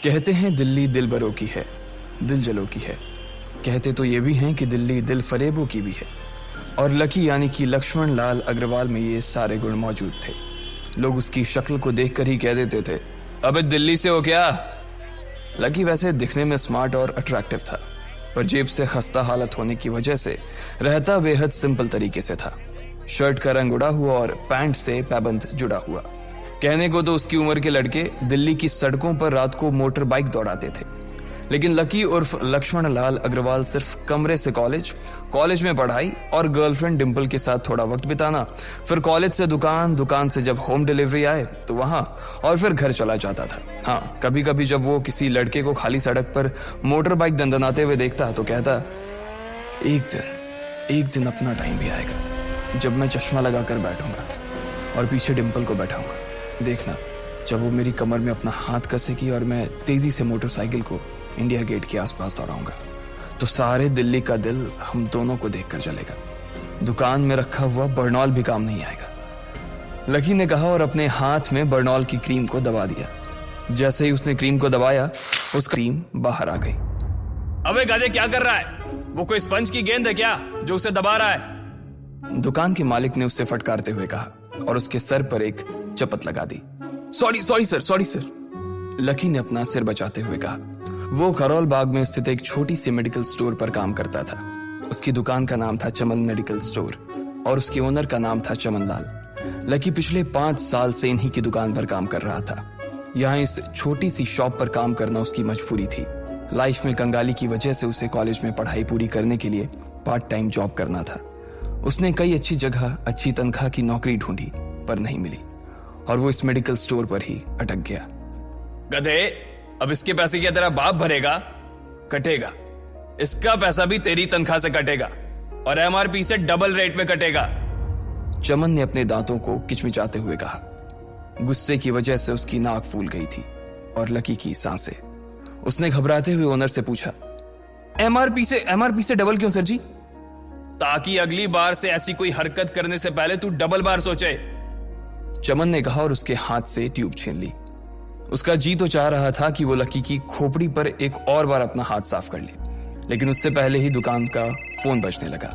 कहते हैं दिल्ली दिल बरों की है, दिल जलों की है। कहते तो ये भी हैं कि दिल्ली दिल फरेबों की भी है। और लकी यानी कि लक्ष्मण लाल अग्रवाल में ये सारे गुण मौजूद थे। लोग उसकी शक्ल को देखकर ही कह देते थे, अबे दिल्ली से हो क्या? लकी वैसे दिखने में स्मार्ट और अट्रैक्टिव था, पर जेब से खस्ता हालत होने की वजह से रहता बेहद सिंपल तरीके से था। शर्ट का रंग उड़ा हुआ और पैंट से पैबंद जुड़ा हुआ। कहने को तो उसकी उम्र के लड़के दिल्ली की सड़कों पर रात को मोटर बाइक दौड़ाते थे, लेकिन लकी उर्फ लक्ष्मण लाल अग्रवाल सिर्फ कमरे से कॉलेज में पढ़ाई और गर्लफ्रेंड डिंपल के साथ थोड़ा वक्त बिताना, फिर कॉलेज से दुकान से जब होम डिलीवरी आए तो वहां, और फिर घर चला जाता था। हाँ, कभी कभी जब वो किसी लड़के को खाली सड़क पर मोटर बाइक दंदनाते हुए देखता तो कहता, एक दिन अपना टाइम भी आएगा जब मैं चश्मा लगाकर बैठूंगा और पीछे डिंपल को बैठाऊंगा। देखना, जब वो मेरी कमर में अपना हाथ कसेगी और मैं तेजी से मोटरसाइकिल को इंडिया गेट के आसपास दौड़ाऊंगा तो सारे दिल्ली का दिल हम दोनों को देखकर जलेगा। दुकान में रखा हुआ बर्नॉल भी काम नहीं आएगा। लकी ने कहा और अपने हाथ में बर्नॉल की क्रीम को दबा दिया। जैसे ही उसने क्रीम को दबाया, उस क्रीम बाहर आ गई। अबे गधे, क्या कर रहा है? वो कोई स्पंज की गेंद है क्या जो उसे दबा रहा है? दुकान के मालिक ने उससे फटकारते हुए कहा और उसके सर पर एक चपत लगा दी। Sorry sir. लकी ने अपना सिर बचाते हुए कहा। वो करोल बाग में स्थित एक छोटी सी मेडिकल स्टोर पर काम करता था। उसकी दुकान का नाम था चमन मेडिकल स्टोर और उसके ओनर का नाम था चमन लाल। लकी पिछले 5 साल से इन्हीं की दुकान पर काम कर रहा था। यहाँ इस छोटी सी शॉप पर काम करना उसकी मजबूरी थी। लाइफ में कंगाली की वजह से उसे कॉलेज में पढ़ाई पूरी करने के लिए पार्ट टाइम जॉब करना था। उसने कई अच्छी जगह अच्छी तनख्वाह की नौकरी ढूंढी पर नहीं मिली और वो इस मेडिकल स्टोर पर ही अटक गया। गधे, अब इसके पैसे क्या तेरा बाप भरेगा? कटेगा। इसका पैसा भी तेरी तनख्वाह से कटेगा और एमआरपी से डबल रेट में कटेगा। चमन ने अपने दांतों को किचमिचाते हुए कहा। गुस्से की वजह से उसकी नाक फूल गई थी और लकी की सांसें। उसने घबराते हुए ओनर से पूछा, एमआरपी से डबल क्यों सर जी? ताकि अगली बार से ऐसी कोई हरकत करने से पहले तू डबल बार सोचे। चमन ने कहा और उसके हाथ से ट्यूब छीन ली। उसका जी तो चाह रहा था कि वो लकी की खोपड़ी पर एक और बार अपना हाथ साफ कर ले, लेकिन उससे पहले ही दुकान का फोन बजने लगा।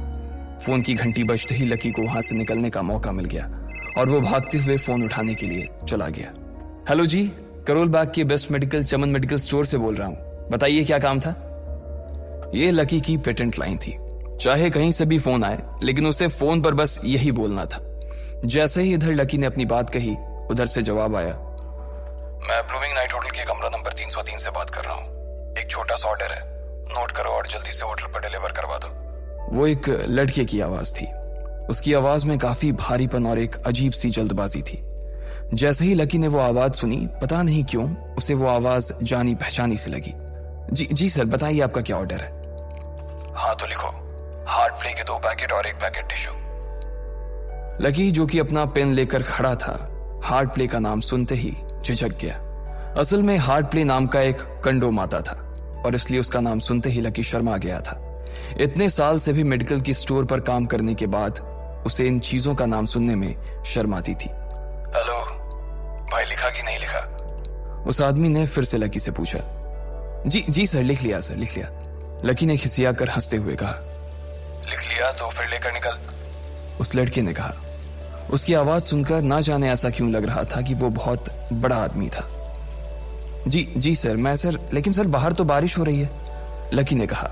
फोन की घंटी बजते ही लकी को वहां से निकलने का मौका मिल गया और वो भागते हुए फोन उठाने के लिए चला गया। हेलो जी, करोल बाग के बेस्ट मेडिकल चमन मेडिकल स्टोर से बोल रहा हूं, बताइए क्या काम था? ये लकी की पेटेंट लाइन थी। चाहे कहीं से भी फोन आए, लेकिन उसे फोन पर बस यही बोलना था। जैसे ही इधर लकी ने अपनी बात कही, उधर से जवाब आया, मैं ब्लूमिंग नाइट होटल के कमरा नंबर 303 से बात कर रहा हूँ। एक छोटा सा ऑर्डर है, नोट करो और जल्दी से होटल पर डिलीवर करवा दो। वो एक लड़के की आवाज थी। उसकी आवाज में काफी भारीपन और एक अजीब सी जल्दबाजी थी। जैसे ही लकी ने वो आवाज सुनी, पता नहीं क्यों उसे वो आवाज जानी पहचानी सी लगी। जी सर, बताइए आपका क्या ऑर्डर है? हाँ तो लिखो, हार्ट प्ले के 2 पैकेट और 1 पैकेट टिश्यू। लकी, जो कि अपना पेन लेकर खड़ा था, हार्ट प्ले का नाम सुनते ही झिझक गया। असल में हार्ट प्ले नाम का एक कंडोम आता था और इसलिए उसका नाम सुनते ही लकी शर्मा गया था। इतने साल से भी मेडिकल की स्टोर पर काम करने के बाद उसे इन चीजों का नाम सुनने में शर्म आती थी। हेलो भाई, लिखा कि नहीं लिखा? उस आदमी ने फिर से लकी से पूछा। जी सर, लिख लिया सर, लिख लिया। लकी ने खिसिया कर हंसते हुए कहा। लिख लिया तो फिर लेकर निकल, उस लड़के ने कहा। उसकी आवाज सुनकर ना जाने ऐसा क्यों लग रहा था कि वो बहुत बड़ा आदमी था। जी सर, लेकिन सर बाहर तो बारिश हो रही है, लकी ने कहा।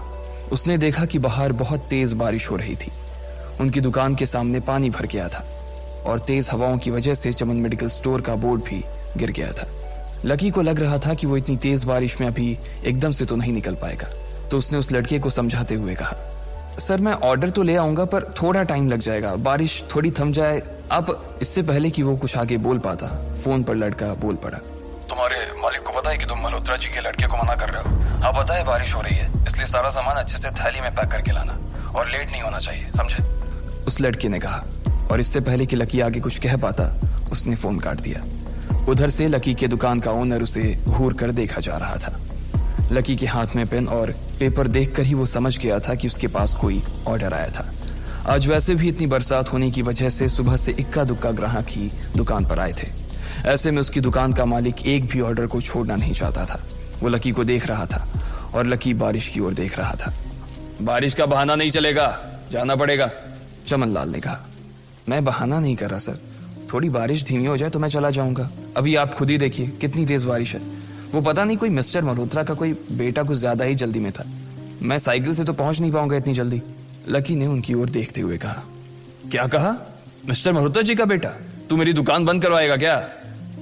उसने देखा कि बाहर बहुत तेज बारिश हो रही थी। उनकी दुकान के सामने पानी भर गया था और तेज हवाओं की वजह से चमन मेडिकल स्टोर का बोर्ड भी गिर गया था। लकी को लग रहा था कि वो इतनी तेज बारिश में अभी एकदम से तो नहीं निकल पाएगा, तो उसने उस लड़के को समझाते हुए कहा, सर मैं ऑर्डर तो ले आऊंगा पर थोड़ा टाइम लग जाएगा, बारिश थोड़ी थम जाए। अब इससे पहले कि वो कुछ आगे बोल पाता, फोन पर लड़का बोल पड़ा। तुम्हारे मालिक को पता है कि तुम मल्होत्रा जी के लड़के को मना कर रहे हो? हाँ पता है, बारिश हो रही है, इसलिए सारा सामान अच्छे से थैली में पैक करके लाना और लेट नहीं होना चाहिए, समझे? उस लड़के ने कहा और इससे पहले कि लकी आगे कुछ कह पाता, उसने फोन काट दिया। उधर से लकी के दुकान का ओनर उसे घूर कर देखा जा रहा था। लकी के हाथ में पेन और पेपर देखकर ही वो समझ गया था कि उसके पास कोई ऑर्डर आया था। आज वैसे भी इतनी बरसात होने की वजह से सुबह से इक्का दुक्का ग्राहक ही दुकान पर आए थे। ऐसे में उसकी दुकान का मालिक एक भी ऑर्डर को छोड़ना नहीं चाहता था। वो लकी को देख रहा था और लकी बारिश की ओर देख रहा था। बारिश का बहाना नहीं चलेगा, जाना पड़ेगा, चमन लाल ने कहा। मैं बहाना नहीं कर रहा सर, थोड़ी बारिश धीमी हो जाए तो मैं चला जाऊंगा। अभी आप खुद ही देखिए कितनी तेज बारिश है। वो पता नहीं कोई मिस्टर मल्होत्रा का कोई बेटा कुछ ज्यादा ही जल्दी में था। मैं साइकिल से तो पहुंच नहीं पाऊंगा इतनी जल्दी। लकी ने उनकी ओर देखते हुए कहा। क्या कहा? मिस्टर मल्होत्रा जी का बेटा? तू मेरी दुकान बंद करवाएगा क्या?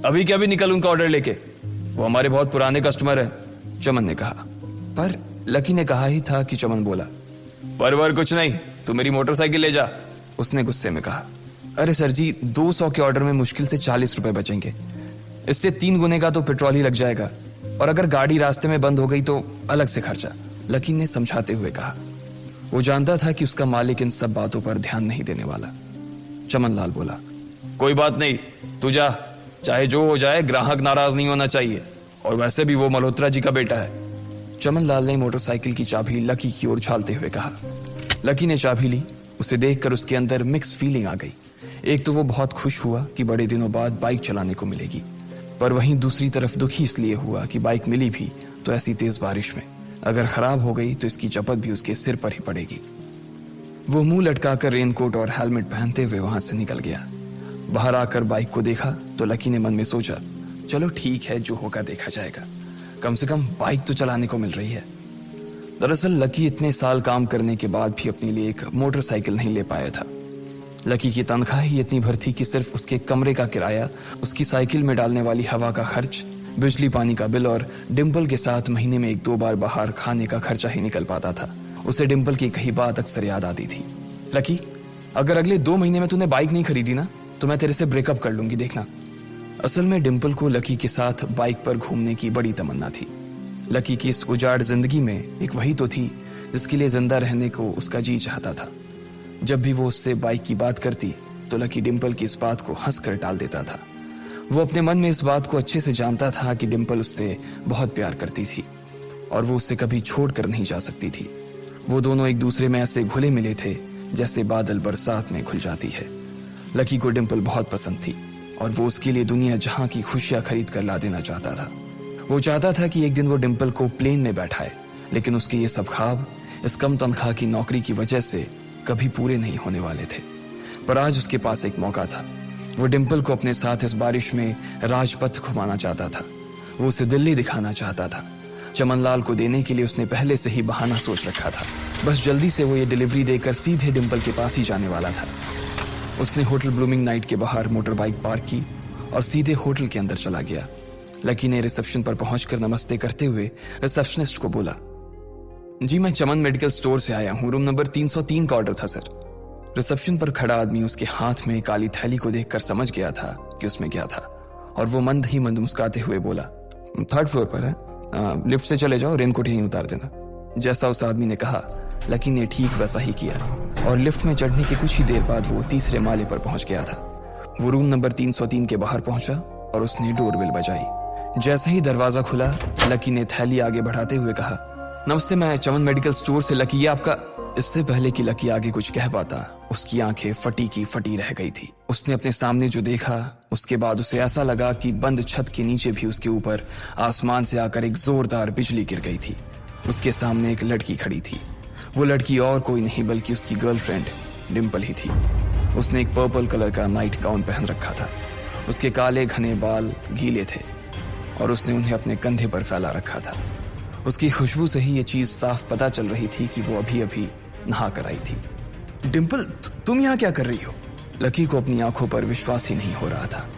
अभी क्या भी निकल उनका ऑर्डर लेके, वो हमारे बहुत पुराने कस्टमर है, चमन ने कहा। पर लकी ने कहा ही था कि चमन बोला। पर कुछ नहीं, तू मेरी मोटरसाइकिल ले जा, उसने गुस्से में कहा। अरे सर जी, 200 के ऑर्डर में मुश्किल से 40 रुपए बचेंगे, इससे 3 गुने का तो पेट्रोल ही लग जाएगा, और अगर गाड़ी रास्ते में बंद हो गई तो अलग से खर्चा, लकी ने समझाते हुए कहा। वो जानता था कि उसका मालिक इन सब बातों पर ध्यान नहीं देने वाला। चमन लाल बोला। कोई बात नहीं, तू जा, चाहे जो हो जाए ग्राहक नाराज नहीं होना चाहिए, और वैसे भी वो मल्होत्रा जी का बेटा है। चमन लाल ने मोटरसाइकिल की चाबी लकी की ओर उछालते हुए कहा। लकी ने चाबी ली। उसे देखकर उसके अंदर मिक्स फीलिंग आ गई। एक तो वो बहुत खुश हुआ कि बड़े दिनों बाद बाइक चलाने को मिलेगी, पर वहीं दूसरी तरफ दुखी इसलिए हुआ कि बाइक मिली भी तो ऐसी तेज बारिश में, अगर खराब हो गई तो इसकी चपत भी उसके सिर पर ही पड़ेगी। वो मुंह लटकाकर रेनकोट और हेलमेट पहनते हुए वहां से निकल गया। बाहर आकर बाइक को देखा तो लकी ने मन में सोचा, चलो ठीक है, जो होगा देखा जाएगा, कम से कम बाइक तो चलाने को मिल रही है। दरअसल लकी इतने साल काम करने के बाद भी अपने लिए एक मोटरसाइकिल नहीं ले पाया था। लकी की तनख्वाह ही इतनी भर थी कि सिर्फ उसके कमरे का किराया, उसकी साइकिल में डालने वाली हवा का खर्च, बिजली पानी का बिल और डिम्पल के साथ महीने में 1-2 बार बाहर खाने का खर्चा ही निकल पाता था। उसे डिम्पल की कही बात अक्सर याद आती थी। लकी, अगर अगले 2 महीने में तूने बाइक नहीं खरीदी ना तो मैं तेरे से ब्रेकअप कर लूंगी, देखना। असल में डिम्पल को लकी के साथ बाइक पर घूमने की बड़ी तमन्ना थी। लकी की इस उजाड़ जिंदगी में एक वही तो थी जिसके लिए जिंदा रहने को उसका जी चाहता था। जब भी वो उससे बाइक की बात करती तो लकी डिम्पल की इस बात को हंसकर टाल देता था। वो अपने मन में इस बात को अच्छे से जानता था कि डिम्पल उससे बहुत प्यार करती थी और वो उससे कभी छोड़कर नहीं जा सकती थी। वो दोनों एक दूसरे में ऐसे घुले मिले थे जैसे बादल बरसात में घुल जाती है। लकी को डिम्पल बहुत पसंद थी और वो उसके लिए दुनिया जहां की खुशियां खरीद कर ला देना चाहता था। वो चाहता था कि एक दिन वो डिम्पल को प्लेन में बैठाए, लेकिन उसके ये सब ख्वाब इस कम तनख्वाह की नौकरी की वजह से कभी पूरे नहीं होने वाले थे। पर आज उसके पास एक मौका था। वो डिम्पल को अपने साथ इस बारिश में राजपथ घुमाना चाहता था। वो उसे दिल्ली दिखाना चाहता था। चमन लाल को देने के लिए उसने पहले से ही बहाना सोच रखा था। बस जल्दी से वो ये डिलीवरी देकर सीधे डिम्पल के पास ही जाने वाला था। उसने होटल ब्लूमिंग नाइट के बाहर मोटर बाइक पार्क की और सीधे होटल के अंदर चला गया। लकी ने रिसेप्शन पर पहुंचकर नमस्ते करते हुए रिसेप्शनिस्ट को बोला, जी मैं चमन मेडिकल स्टोर से आया हूं, रूम नंबर 303 का ऑर्डर था सर। रिसेप्शन पर खड़ा आदमी उसके हाथ में काली थैली को देखकर समझ गया था कि उसमें क्या था और वो मंद ही मंद मुस्कुराते हुए बोला, 3rd फ्लोर पर है, लिफ्ट से चले जाओ, रेनकोट यहीं उतार देना। जैसा उस आदमी ने कहा लकी ने ठीक वैसा ही किया और लिफ्ट में चढ़ने के कुछ ही देर बाद वो 3रे माले पर पहुंच गया था। वो रूम नंबर 303 के बाहर पहुंचा और उसने डोरबेल बजाई। जैसे ही दरवाजा खुला लकी ने थैली आगे बढ़ाते हुए कहा, नमस्ते, मैं चमन मेडिकल स्टोर से लकी, ये आपका। इससे पहले कि लकी आगे कुछ कह पाता उसकी आंखें फटी की फटी रह गई थी। उसने अपने सामने जो देखा उसके बाद उसे ऐसा लगा कि बंद छत के नीचे भी उसके ऊपर आसमान से आकर एक जोरदार बिजली गिर गई थी। उसके सामने एक लड़की खड़ी थी। वो लड़की और कोई नहीं बल्कि उसकी गर्लफ्रेंड डिम्पल ही थी। उसने एक पर्पल कलर का नाइट गाउन पहन रखा था। उसके काले घने बाल गीले थे और उसने उन्हें अपने कंधे पर फैला रखा था। उसकी खुशबू से ही ये चीज साफ पता चल रही थी कि वो अभी अभी नहा कर आई थी। डिम्पल, तुम यहाँ क्या कर रही हो? लकी को अपनी आंखों पर विश्वास ही नहीं हो रहा था।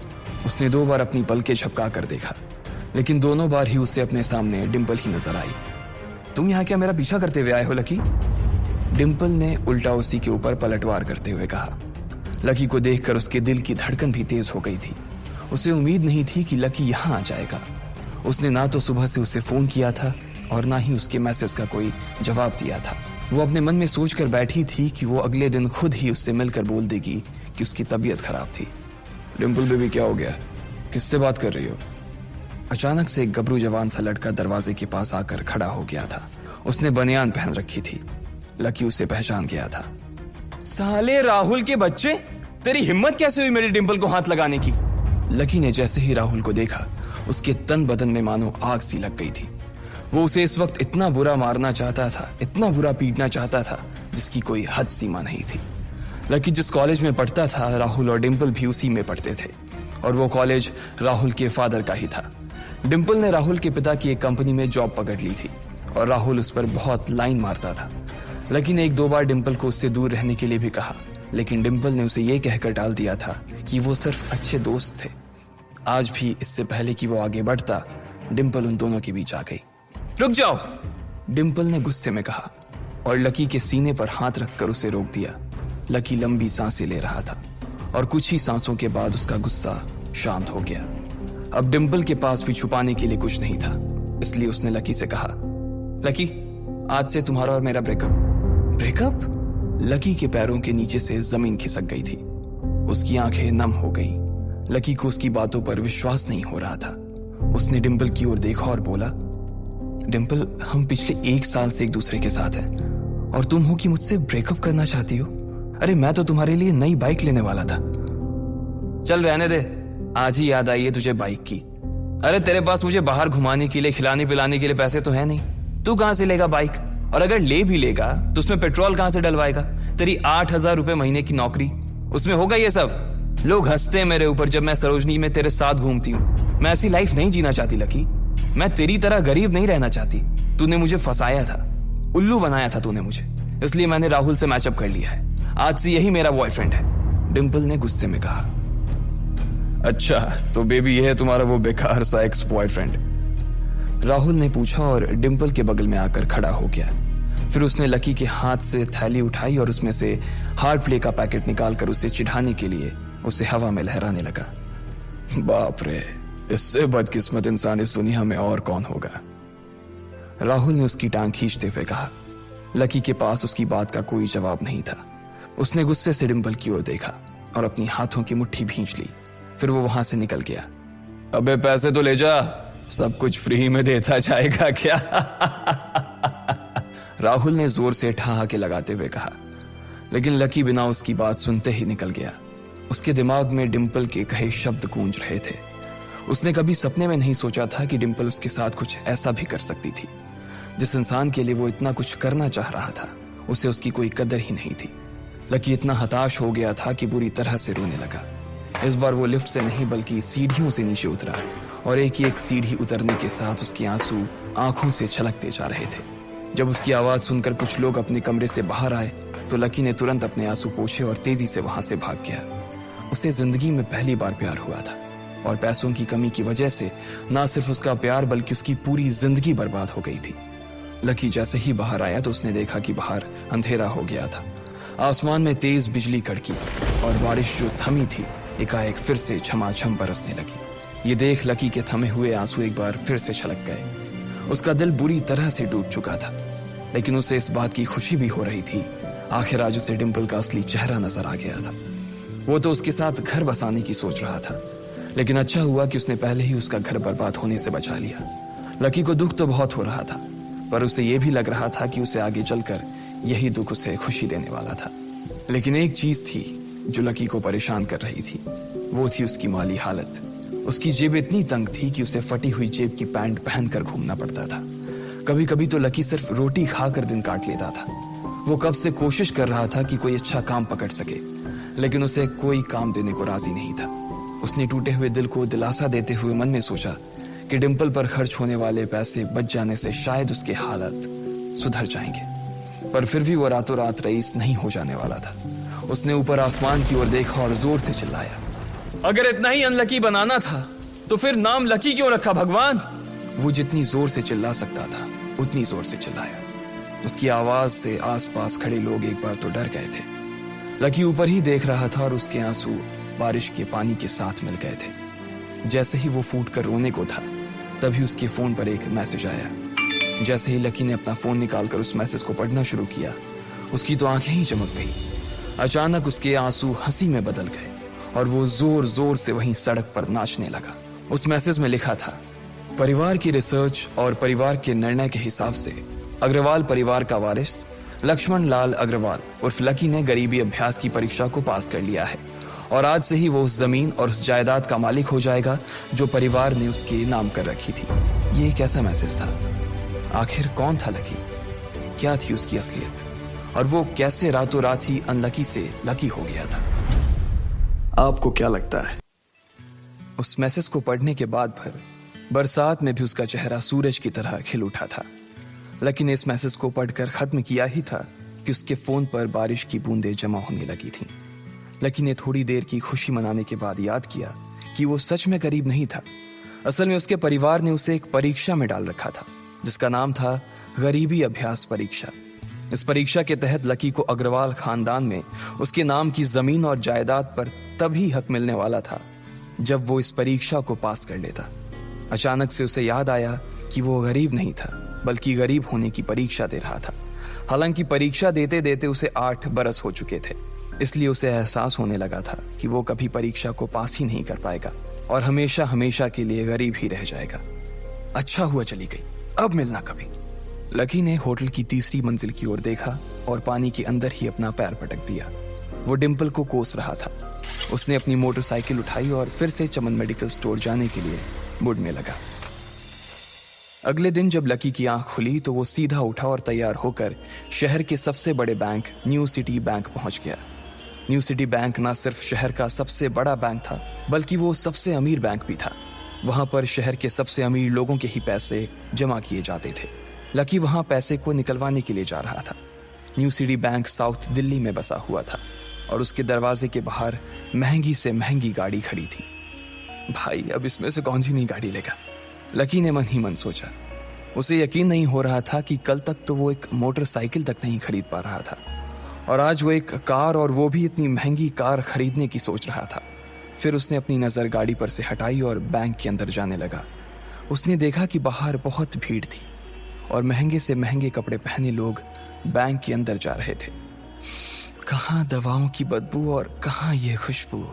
उसने 2 बार अपनी पलकें झपका कर देखा, लेकिन दोनों बार ही उसे अपने सामने डिम्पल ही नजर आई। तुम यहाँ क्या मेरा पीछा करते हुए आए हो लकी? डिम्पल ने उल्टा उसी के ऊपर पलटवार करते हुए कहा। लकी को देखकर उसके दिल की धड़कन भी तेज हो गई थी। उसे उम्मीद नहीं थी कि लकी यहाँ आ जाएगा। उसने ना तो सुबह से उसे फोन किया था और ना ही उसके मैसेज का कोई जवाब दिया था। वो अपने मन में सोचकर बैठी थी कि वो अगले दिन खुद ही उससे मिलकर बोल देगी कि उसकी तबीयत खराब थी। डिम्पल बेबी, क्या हो गया? किससे बात कर रही हो? अचानक से एक गबरू जवान सा लड़का दरवाजे के पास आकर खड़ा हो गया था। उसने बनियान पहन रखी थी। लकी उसे पहचान गया था। साले राहुल के बच्चे, तेरी हिम्मत कैसे हुई मेरी डिम्पल को हाथ लगाने की? लकी ने जैसे ही राहुल को देखा उसके तन बदन में मानो आग सी लग गई थी। वो उसे इस वक्त इतना बुरा मारना चाहता था, इतना बुरा पीटना चाहता था जिसकी कोई हद सीमा नहीं थी। लकी जिस कॉलेज में पढ़ता था, राहुल और डिंपल भी उसी में पढ़ते थे और वो कॉलेज राहुल के फादर का ही था। डिंपल ने राहुल के पिता की एक कंपनी में जॉब पकड़ ली थी और राहुल उस पर बहुत लाइन मारता था। लकी ने 1-2 बार डिंपल को उससे दूर रहने के लिए भी कहा, लेकिन डिंपल ने उसे यह कहकर टाल दिया था कि वो सिर्फ अच्छे दोस्त थे। आज भी इससे पहले कि वो आगे बढ़ता, डिंपल उन दोनों के बीच आ गई। रुक जाओ, डिंपल ने गुस्से में कहा और लकी के सीने पर हाथ रखकर उसे रोक दिया। लकी लंबी सांसें ले रहा था और कुछ ही सांसों के बाद उसका गुस्सा शांत हो गया। अब डिंपल के पास भी छुपाने के लिए कुछ नहीं था, इसलिए उसने लकी से कहा, लकी, आज से तुम्हारा और मेरा ब्रेकअप। ब्रेकअप? लकी के पैरों के नीचे से जमीन खिसक गई थी। उसकी आंखें नम हो गईं। लकी को उसकी बातों पर विश्वास नहीं हो रहा था। उसने डिंपल की ओर देखा और बोला, डिंपल, हम पिछले 1 साल से एक दूसरे के साथ हैं और तुम हो कि मुझसे ब्रेकअप करना चाहती हो? अरे मैं तो तुम्हारे लिए नई बाइक लेने वाला था। चल रहने दे, आज ही याद आई है तुझे बाइक की। अरे तेरे पास मुझे बाहर घुमाने के लिए, खिलाने पिलाने के लिए पैसे तो है नहीं। तू कहां से लेगा बाइक? और अगर ले भी लेगा तो उसमें पेट्रोल कहां से डलवाएगा? तेरी 8,000 रुपए महीने की नौकरी, उसमें होगा ये सब? लोग हंसते हैं मेरे ऊपर जब मैं सरोजनी में तेरे साथ घूमती हूँ। मैं ऐसी लाइफ नहीं जीना चाहती लकी। मैं तेरी तरह गरीब नहीं रहना चाहती। तूने मुझे फंसाया था, उल्लू बनाया था तूने मुझे, इसलिए मैंने राहुल से मैचअप कर लिया है। आज से यही मेरा बॉयफ्रेंड है, डिंपल ने गुस्से में कहा। अच्छा, तो बेबी ये है तुम्हारा वो बेकार सा एक्स बॉयफ्रेंड? राहुल ने पूछा और डिंपल के बगल में आकर खड़ा हो गया। फिर उसने लकी के हाथ से थैली उठाई और उसमें से हार्ड प्ले का पैकेट निकालकर उसे चिढ़ाने के लिए उसे हवा में लहराने लगा। बाप रे, इससे बदकिस्मत इंसान इस दुनिया में और कौन होगा? राहुल ने उसकी टांग खींचते हुए कहा। लकी के पास उसकी बात का कोई जवाब नहीं था। उसने गुस्से से डिंपल की ओर देखा और अपनी हाथों की मुट्ठी भींच ली। फिर वो वहां से निकल गया। अबे पैसे तो ले जा, सब कुछ फ्री में देता जाएगा क्या? राहुल ने जोर से ठहाके लगाते हुए कहा, लेकिन लकी बिना उसकी बात सुनते ही निकल गया। उसके दिमाग में डिंपल के कहे शब्द गूंज रहे थे। उसने कभी सपने में नहीं सोचा था कि डिंपल उसके साथ कुछ ऐसा भी कर सकती थी। जिस इंसान के लिए वो इतना कुछ करना चाह रहा था, उसे उसकी कोई कदर ही नहीं थी। लकी इतना हताश हो गया था कि बुरी तरह से रोने लगा। इस बार वो लिफ्ट से नहीं बल्कि सीढ़ियों से नीचे उतरा और एक ही एक सीढ़ी उतरने के साथ उसके आंसू आंखों से छलकते जा रहे थे। जब उसकी आवाज सुनकर कुछ लोग अपने कमरे से बाहर आए तो लकी ने तुरंत अपने आंसू पोंछे और तेजी से वहां से भाग गया। उसे जिंदगी में पहली बार प्यार हुआ था और पैसों की कमी की वजह से ना सिर्फ उसका प्यार बल्कि उसकी पूरी जिंदगी बर्बाद हो गई थी। लकी जैसे ही बाहर आया तो उसने देखा कि बाहर अंधेरा हो गया था। आसमान में तेज बिजली कड़की और बारिश जो थमी थी एकाएक फिर से झमाझम बरसने लगी। ये देख लकी के थमे हुए आंसू एक बार फिर से छलक गए। उसका दिल बुरी तरह से डूब चुका था, लेकिन उसे इस बात की खुशी भी हो रही थी। आखिर आज उसे डिंपल का असली चेहरा नजर आ गया था। वो तो उसके साथ घर बसाने की सोच रहा था, लेकिन अच्छा हुआ कि उसने पहले ही उसका घर बर्बाद होने से बचा लिया। लकी को दुख तो बहुत हो रहा था, पर उसे यह भी लग रहा था कि उसे आगे चलकर यही दुख उसे खुशी देने वाला था। लेकिन एक चीज थी जो लकी को परेशान कर रही थी, वो थी उसकी माली हालत। उसकी जेब इतनी तंग थी कि उसे फटी हुई जेब की पैंट पहनकर घूमना पड़ता था। कभी कभी तो लकी सिर्फ रोटी खाकर दिन काट लेता था। वो कब से कोशिश कर रहा था कि कोई अच्छा काम पकड़ सके, लेकिन उसे कोई काम देने को राजी नहीं था। उसने टूटे हुए दिल को दिलासा देते हुए मन में सोचा कि डिंपल पर खर्च होने वाले पैसे बच जाने से शायद उसके हालत सुधर जाएंगे, पर फिर भी वो रातों रात रईस नहीं हो जाने वाला था। उसने ऊपर आसमान की ओर देखा और जोर से चिल्लाया, अगर इतना ही अनलकी बनाना था तो फिर नाम लकी क्यों रखा भगवान? वो जितनी जोर से चिल्ला सकता था उतनी जोर से चिल्लाया। उसकी आवाज से आसपास खड़े लोग एक बार तो डर गए थे। लकी ऊपर ही देख रहा था और उसके आंसू बारिश के पानी के साथ मिल गए थे। जैसे ही वो फूट कर रोने को था, तभी उसके फोन पर एक मैसेज आया। जैसे ही लकी ने अपना फोन निकालकर उस मैसेज को पढ़ना शुरू किया, उसकी तो आंखें ही चमक गई। अचानक उसके आंसू हंसी में बदल गए और वो जोर जोर से वहीं सड़क पर नाचने लगा। उस मैसेज में लिखा था, परिवार की रिसर्च और परिवार के निर्णय के हिसाब से अग्रवाल परिवार का वारिस लक्ष्मण लाल अग्रवाल उर्फ लकी ने गरीबी अभ्यास की परीक्षा को पास कर लिया है और आज से ही वो उस जमीन और उस जायदाद का मालिक हो जाएगा जो परिवार ने उसके नाम कर रखी थी। ये एक ऐसा मैसेज था आखिर कौन था लकी? क्या थी उसकी असलियत? और वो कैसे रातों रात ही अनलकी से लकी हो गया था? आपको क्या लगता है? उस मैसेज को पढ़ने के बाद भर बरसात में भी उसका चेहरा सूरज की तरह खिल उठा था। लकी ने इस मैसेज को पढ़कर खत्म किया ही था कि उसके फोन पर बारिश की बूंदें जमा होने लगी थीं। लकी ने थोड़ी देर की खुशी मनाने के बाद याद किया कि वो सच में गरीब नहीं था। असल में उसके परिवार ने उसे एक परीक्षा में डाल रखा था जिसका नाम था गरीबी अभ्यास परीक्षा। इस परीक्षा के तहत लकी को अग्रवाल खानदान में उसके नाम की जमीन और जायदाद पर तभी हक मिलने वाला था जब वो इस परीक्षा को पास कर लेता। अचानक से उसे याद आया कि वो गरीब नहीं था बल्कि गरीब होने की परीक्षा दे रहा था। हालांकि परीक्षा देते देते उसे 8 बरस हो चुके थे, इसलिए उसे एहसास होने लगा था कि वो कभी परीक्षा को पास ही नहीं कर पाएगा और हमेशा हमेशा के लिए गरीब ही रह जाएगा। अच्छा हुआ चली गई, अब मिलना कभी। लकी ने होटल की तीसरी मंजिल की ओर देखा और पानी के अंदर ही अपना पैर पटक दिया। वो डिंपल को कोस रहा था। उसने अपनी मोटरसाइकिल उठाई और फिर से चमन मेडिकल स्टोर जाने के लिए मुड़ में लगा। अगले दिन जब लकी की आंख खुली तो वो सीधा उठा और तैयार होकर शहर के सबसे बड़े बैंक न्यू सिटी बैंक पहुंच गया। न्यू सिटी बैंक न सिर्फ शहर का सबसे बड़ा बैंक था बल्कि वो सबसे अमीर बैंक भी था। वहां पर शहर के सबसे अमीर लोगों के ही पैसे जमा किए जाते थे। लकी वहां पैसे को निकलवाने के लिए जा रहा था। New city bank south Delhi में बसा हुआ था और उसके दरवाजे के बाहर महंगी से महंगी गाड़ी खड़ी थी। भाई, अब इसमें से कौन सी नई गाड़ी लेगा? लकी ने मन ही मन सोचा। उसे यकीन नहीं हो रहा था कि कल तक तो वो एक मोटरसाइकिल तक नहीं खरीद पा रहा था और आज वो एक कार, और वो भी इतनी महंगी कार खरीदने की सोच रहा था। फिर उसने अपनी नजर गाड़ी पर से हटाई और बैंक के अंदर जाने लगा। उसने देखा कि बाहर बहुत भीड़ थी और महंगे से महंगे कपड़े पहने लोग बैंक के अंदर जा रहे थे। कहाँ दवाओं की बदबू और कहाँ ये खुशबू।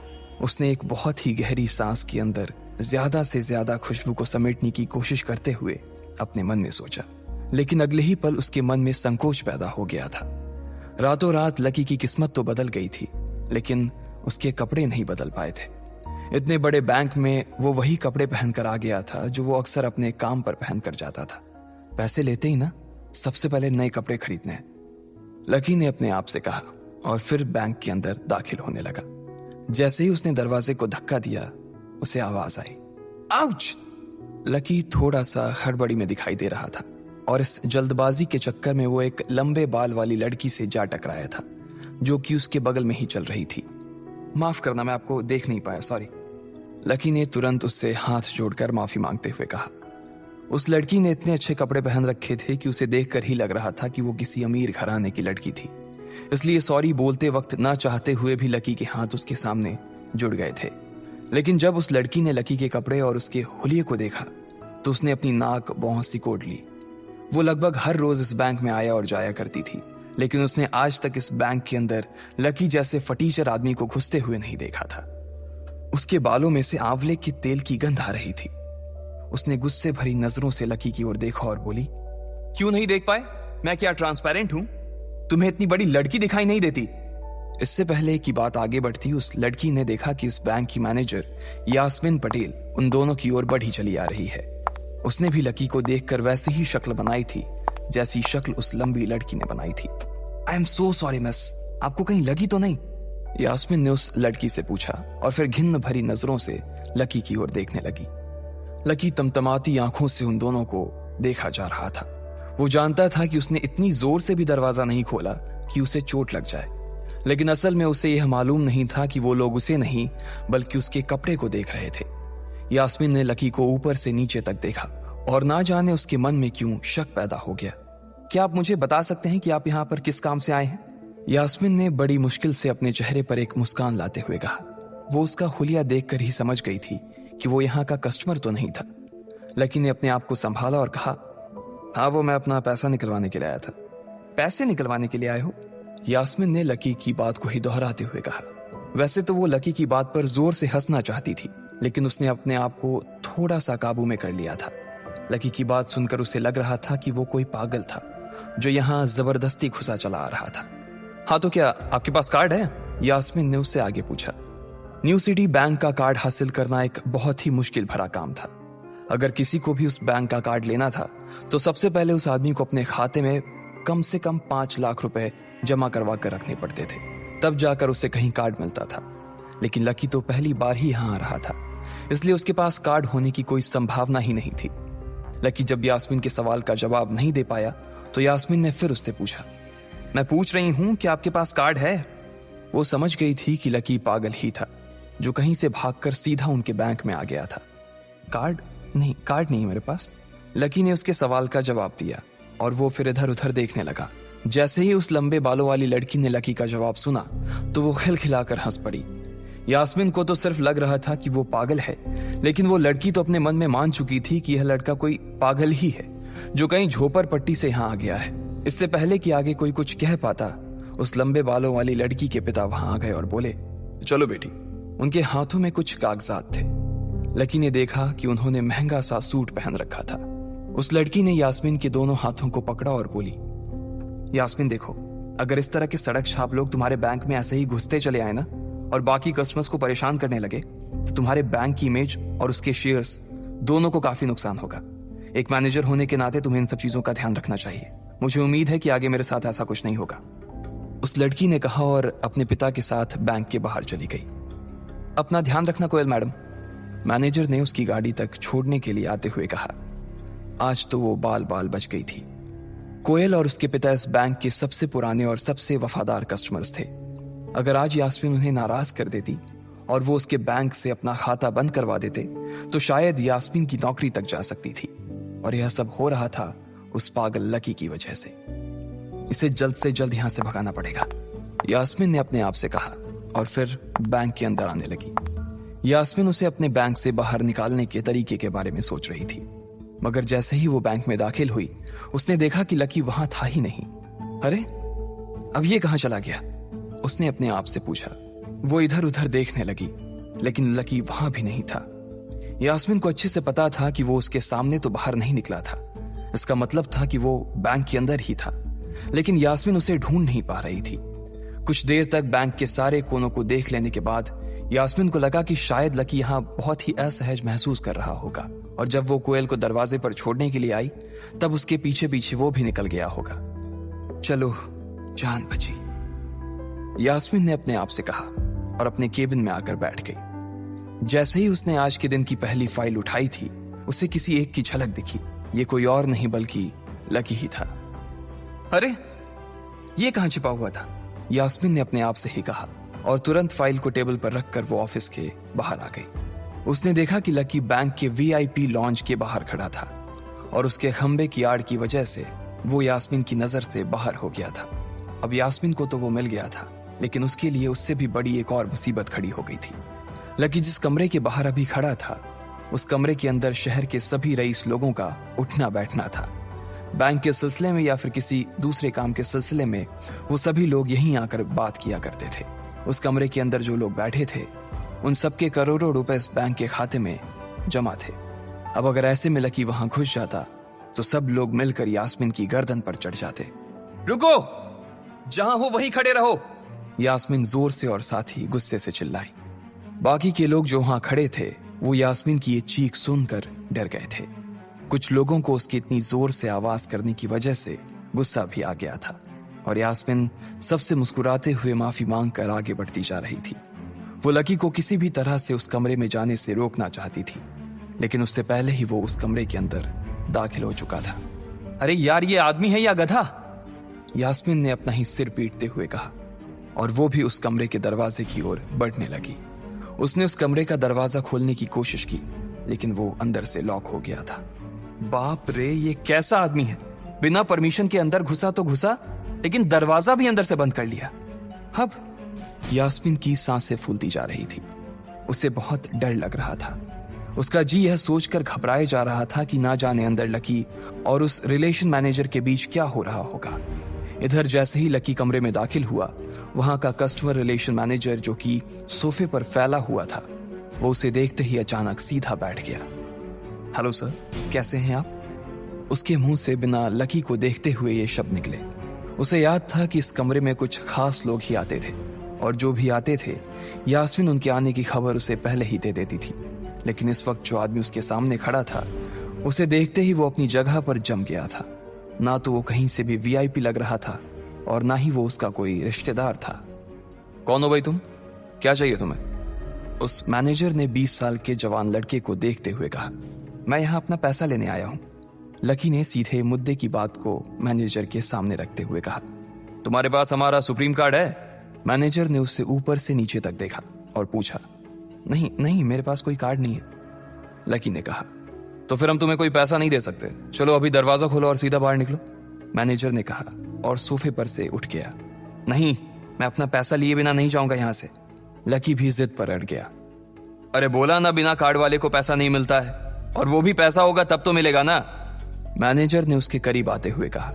उसने एक बहुत ही गहरी सांस के अंदर ज्यादा से ज्यादा खुशबू को समेटने की कोशिश करते हुए अपने मन में सोचा, लेकिन अगले ही पल उसके मन में संकोच पैदा हो गया था। रातों रात लकी की किस्मत तो बदल गई थी, लेकिन उसके कपड़े नहीं बदल पाए थे। इतने बड़े बैंक में वो वही कपड़े पहनकर आ गया था जो वो अक्सर अपने काम पर पहनकर जाता था। पैसे लेते ही ना सबसे पहले नए कपड़े खरीदने हैं, लकी ने अपने आप से कहा और फिर बैंक के अंदर दाखिल होने लगा। जैसे ही उसने दरवाजे को धक्का दिया, उसे आवाज आई, आउच! लकी थोड़ा सा हड़बड़ी में दिखाई दे रहा था और इस जल्दबाजी के चक्कर में वो एक लंबे बाल वाली लड़की से जा टकराया था जो कि उसके बगल में ही चल रही थी। माफ करना, मैं आपको देख नहीं पाया, सॉरी। लकी ने तुरंत उससे हाथ जोड़कर माफी मांगते हुए कहा। उस लड़की ने इतने अच्छे कपड़े पहन रखे थे कि उसे देखकर ही लग रहा था कि वो किसी अमीर घराने की लड़की थी, इसलिए सॉरी बोलते वक्त ना चाहते हुए भी लकी के हाथ उसके सामने जुड़ गए थे। लेकिन जब उस लड़की ने लकी के कपड़े और उसके हुलिये को देखा तो उसने अपनी नाक भौं सिकोड़ ली। वो लगभग हर रोज इस बैंक में आया और जाया करती थी, लेकिन उसने आज तक इस बैंक के अंदर लकी जैसे फटीचर आदमी को घुसते हुए नहीं देखा था। उसके बालों में से आंवले के तेल की गंध आ रही थी। उसने गुस्से भरी नजरों से लकी की ओर देखा और बोली, क्यों नहीं देख पाए? मैं क्या ट्रांसपेरेंट हूं? तुम्हें इतनी बड़ी लड़की दिखाई नहीं देती? इससे पहले कि बात आगे बढ़ती, उस लड़की ने देखा कि इस बैंक की मैनेजर यास्मीन पटेल उन दोनों की ओर बढ़ी चली आ रही है। उसने भी लकी को देखकर वैसी ही शक्ल बनाई थी जैसी शक्ल उस लंबी लड़की ने बनाई थी। I am so sorry miss, आपको कहीं लगी तो नहीं? यास्मीन ने उस लड़की से पूछा और फिर घिन्न भरी नजरों से लकी की ओर देखने लगी। लकी तमतमाती आंखों से उन दोनों को देखा जा रहा था। वो जानता था कि उसने इतनी जोर से भी दरवाजा नहीं खोला कि उसे चोट लग जाए, लेकिन असल में उसे यह मालूम नहीं था कि वो लोग उसे नहीं बल्कि उसके कपड़े को देख रहे थे। यास्मीन ने लकी को ऊपर से नीचे तक देखा और ना जाने उसके मन में क्यों शक पैदा हो गया। क्या आप मुझे बता सकते हैं कि आप यहाँ पर किस काम से आए हैं? यास्मीन ने बड़ी मुश्किल से अपने चेहरे पर एक मुस्कान लाते हुए कहा। वो उसका हुलिया देखकर ही समझ गई थी कि वो यहाँ का कस्टमर तो नहीं था। लकी ने अपने आप को संभाला और कहा, हाँ, वो मैं अपना पैसा निकलवाने के लिए आया था। पैसे निकलवाने के लिए आए हो? यास्मीन ने लकी की बात को ही दोहराते हुए कहा। वैसे तो वो लकी की बात पर जोर से हंसना चाहती थी, लेकिन उसने अपने आप को थोड़ा सा काबू में कर लिया था। लकी की बात सुनकर उसे लग रहा था कि वो कोई पागल था जो यहाँ जबरदस्ती घुसा चला आ रहा था। हाँ, तो क्या आपके पास कार्ड है? यास्मीन ने उससे आगे पूछा। न्यू सिटी बैंक का कार्ड हासिल करना एक बहुत ही मुश्किल भरा काम था। अगर किसी को भी उस बैंक का कार्ड लेना था तो सबसे पहले उस आदमी को अपने खाते में कम से कम 5 लाख रुपए जमा करवा कर रखने पड़ते थे, तब जाकर उसे कहीं कार्ड मिलता था। लेकिन लकी तो पहली बार ही यहां आ रहा था, इसलिए उसके पास कार्ड होने की कोई संभावना ही नहीं थी। लकी जब यास्मीन के सवाल का जवाब नहीं दे पाया तो यास्मीन ने फिर उससे पूछा, मैं पूछ रही हूं कि आपके पास कार्ड है? वो समझ गई थी कि लकी पागल ही था जो कहीं से भागकर सीधा उनके बैंक में आ गया था। कार्ड नहीं मेरे पास। लकी ने उसके सवाल का जवाब दिया और वो फिर इधर उधर देखने लगा। जैसे ही उस लंबे बालों वाली लड़की ने लकी का जवाब सुना तो वो खिलखिलाकर हंस पड़ी। यास्मीन को तो सिर्फ लग रहा था कि वो पागल है, लेकिन वो लड़की तो अपने मन में मान चुकी थी कि यह लड़का कोई पागल ही है जो कहीं झोपड़ पट्टी से यहां आ गया है। इससे पहले कि आगे कोई कुछ कह पाता, उस लंबे बालों वाली लड़की के पिता वहां आ गए और बोले, चलो बेटी। उनके हाथों में कुछ कागजात थे। लकी ने देखा कि उन्होंने महंगा सा सूट पहन रखा था। उस लड़की ने यास्मीन के दोनों हाथों को पकड़ा और बोली, यास्मीन देखो, अगर इस तरह के सड़क छाप लोग तुम्हारे बैंक में ऐसे ही घुसते चले आए ना और बाकी कस्टमर्स को परेशान करने लगे तो तुम्हारे बैंक की इमेज और उसके शेयर्स दोनों को काफी नुकसान होगा। एक मैनेजर होने के नाते तुम्हें इन सब चीजों का ध्यान रखना चाहिए। मुझे उम्मीद है कि आगे मेरे साथ ऐसा कुछ नहीं होगा। उस लड़की ने कहा और अपने पिता के साथ बैंक के बाहर चली गई। अपना ध्यान रखना कोयल मैडम, मैनेजर ने उसकी गाड़ी तक छोड़ने के लिए आते हुए कहा। आज तो वो बाल बाल बच गई थी। कोयल और उसके पिता इस बैंक के सबसे पुराने और सबसे वफादार कस्टमर्स थे। अगर आज यास्मीन उन्हें नाराज कर देती और वो उसके बैंक से अपना खाता बंद करवा देते तो शायद यास्मीन की नौकरी तक जा सकती थी। और यह सब हो रहा था उस पागल लकी की वजह से। इसे जल्द से जल्द यहां से भगाना पड़ेगा, यास्मीन ने अपने आप से कहा और फिर बैंक के अंदर आने लगी। यास्मीन उसे अपने बैंक से बाहर निकालने के तरीके के बारे में सोच रही थी, मगर जैसे ही वो बैंक में दाखिल हुई उसने देखा कि लकी वहां था ही नहीं। अरे अब ये कहां चला गया? उसने अपने आप से पूछा। वो इधर उधर देखने लगी, लेकिन लकी वहां भी नहीं था। यास्मीन को अच्छे से पता था कि वो उसके सामने तो बाहर नहीं निकला था। इसका मतलब था कि वो बैंक के अंदर ही था, लेकिन यास्मीन उसे ढूंढ नहीं पा रही थी। कुछ देर तक बैंक के सारे कोनों को देख लेने के बाद यास्मीन को लगा कि शायद लकी यहां बहुत ही असहज महसूस कर रहा होगा, और जब वो कोयल को दरवाजे पर छोड़ने के लिए आई तब उसके पीछे पीछे वो भी निकल गया होगा। चलो जान बची, यास्मीन ने अपने आप से कहा और अपने केबिन में आकर बैठ गई। जैसे ही उसने आज के दिन की पहली फाइल उठाई थी उसे किसी एक की झलक दिखी। ये कोई और नहीं बल्कि लकी ही था। अरे ये कहां छिपा हुआ था? यास्मीन ने अपने आप से ही कहा और तुरंत फाइल को टेबल पर रखकर वो ऑफिस के बाहर आ गई। उसने देखा कि लकी बैंक के वीआईपी लॉन्ज के बाहर खड़ा था और उसके खंबे की आड़ की वजह से वो यास्मीन की नजर से बाहर हो गया था। अब यास्मीन को तो वो मिल गया था, लेकिन उसके लिए उससे भी बड़ी एक और मुसीबत खड़ी हो गई थी। लकी जिस कमरे के बाहर अभी खड़ा था उस कमरे के अंदर शहर के सभी रईस लोगों का उठना बैठना था। बैंक के सिलसिले में या फिर किसी दूसरे काम के सिलसिले में वो सभी लोग यहीं आकर बात किया करते थे। उस कमरे के अंदर जो लोग बैठे थे उन सबके करोड़ों रुपए इस बैंक के खाते में जमा थे। अब अगर ऐसे में लकी वहां घुस जाता तो सब लोग मिलकर यास्मीन की गर्दन पर चढ़ जाते। रुको, जहां हो वहीं खड़े रहो, यास्मीन जोर से और साथ ही गुस्से से चिल्लाई। बाकी के लोग जो वहां खड़े थे वो यास्मीन की ये चीख सुनकर डर गए थे। कुछ लोगों को उसकी इतनी जोर से आवाज करने की वजह से गुस्सा भी आ गया था और यास्मीन सबसे मुस्कुराते हुए माफी मांगकर आगे बढ़ती जा रही थी। वो लकी को किसी भी तरह से उस कमरे में जाने से रोकना चाहती थी, लेकिन उससे पहले ही वो उस कमरे के अंदर दाखिल हो चुका था। अरे यार, ये आदमी है या गधा? यास्मीन ने अपना ही सिर पीटते हुए कहा और वो भी उस कमरे के दरवाजे की ओर बढ़ने लगी। उसने उस कमरे का दरवाजा खोलने की कोशिश की, लेकिन वो अंदर से लॉक हो गया था। बाप रे, ये कैसा आदमी है? बिना परमिशन के अंदर घुसा तो घुसा, लेकिन दरवाजा भी अंदर से बंद कर लिया। अब यास्मीन की सांसें फूलती जा रही थी। उसे बहुत डर लग रहा था। उसका जी यह सोचकर घबराए जा रहा था कि ना जाने अंदर लकी और उस रिलेशन मैनेजर के बीच क्या हो रहा होगा। इधर जैसे ही लकी कमरे में दाखिल हुआ, वहां का कस्टमर रिलेशन मैनेजर जो कि सोफे पर फैला हुआ था, वो उसे देखते ही अचानक सीधा बैठ गया। हेलो सर, कैसे हैं आप? उसके मुंह से बिना लकी को देखते हुए ये शब्द निकले। उसे याद था कि इस कमरे में कुछ खास लोग ही आते थे और जो भी आते थे यास्मीन उनके आने की खबर उसे पहले ही दे देती थी। लेकिन इस वक्त जो आदमी उसके सामने खड़ा था, उसे देखते ही वो अपनी जगह पर जम गया था। ना तो वो कहीं से भी वीआईपी लग रहा था और ना ही वो उसका कोई रिश्तेदार था। कौन हो भाई तुम? क्या चाहिए तुम्हें? उस मैनेजर ने 20 साल के जवान लड़के को देखते हुए कहा। मैं यहां अपना पैसा लेने आया हूं। लकी ने सीधे मुद्दे की बात को मैनेजर के सामने रखते हुए कहा। तुम्हारे पास हमारा सुप्रीम कार्ड है? मैनेजर ने उससे ऊपर से नीचे तक देखा और पूछा। नहीं नहीं, मेरे पास कोई कार्ड नहीं है, लकी ने कहा। तो फिर हम तुम्हें कोई पैसा नहीं दे सकते। चलो अभी दरवाजा खोलो और सीधा बाहर निकलो, मैनेजर ने कहा और सोफे पर से उठ गया। नहीं, मैं अपना पैसा लिए बिना नहीं जाऊंगा यहां से, लकी भी जिद पर अड़ गया। अरे बोला ना, बिना कार्ड वाले को पैसा नहीं मिलता है, और वो भी पैसा होगा तब तो मिलेगा ना, मैनेजर ने उसके करीब आते हुए कहा।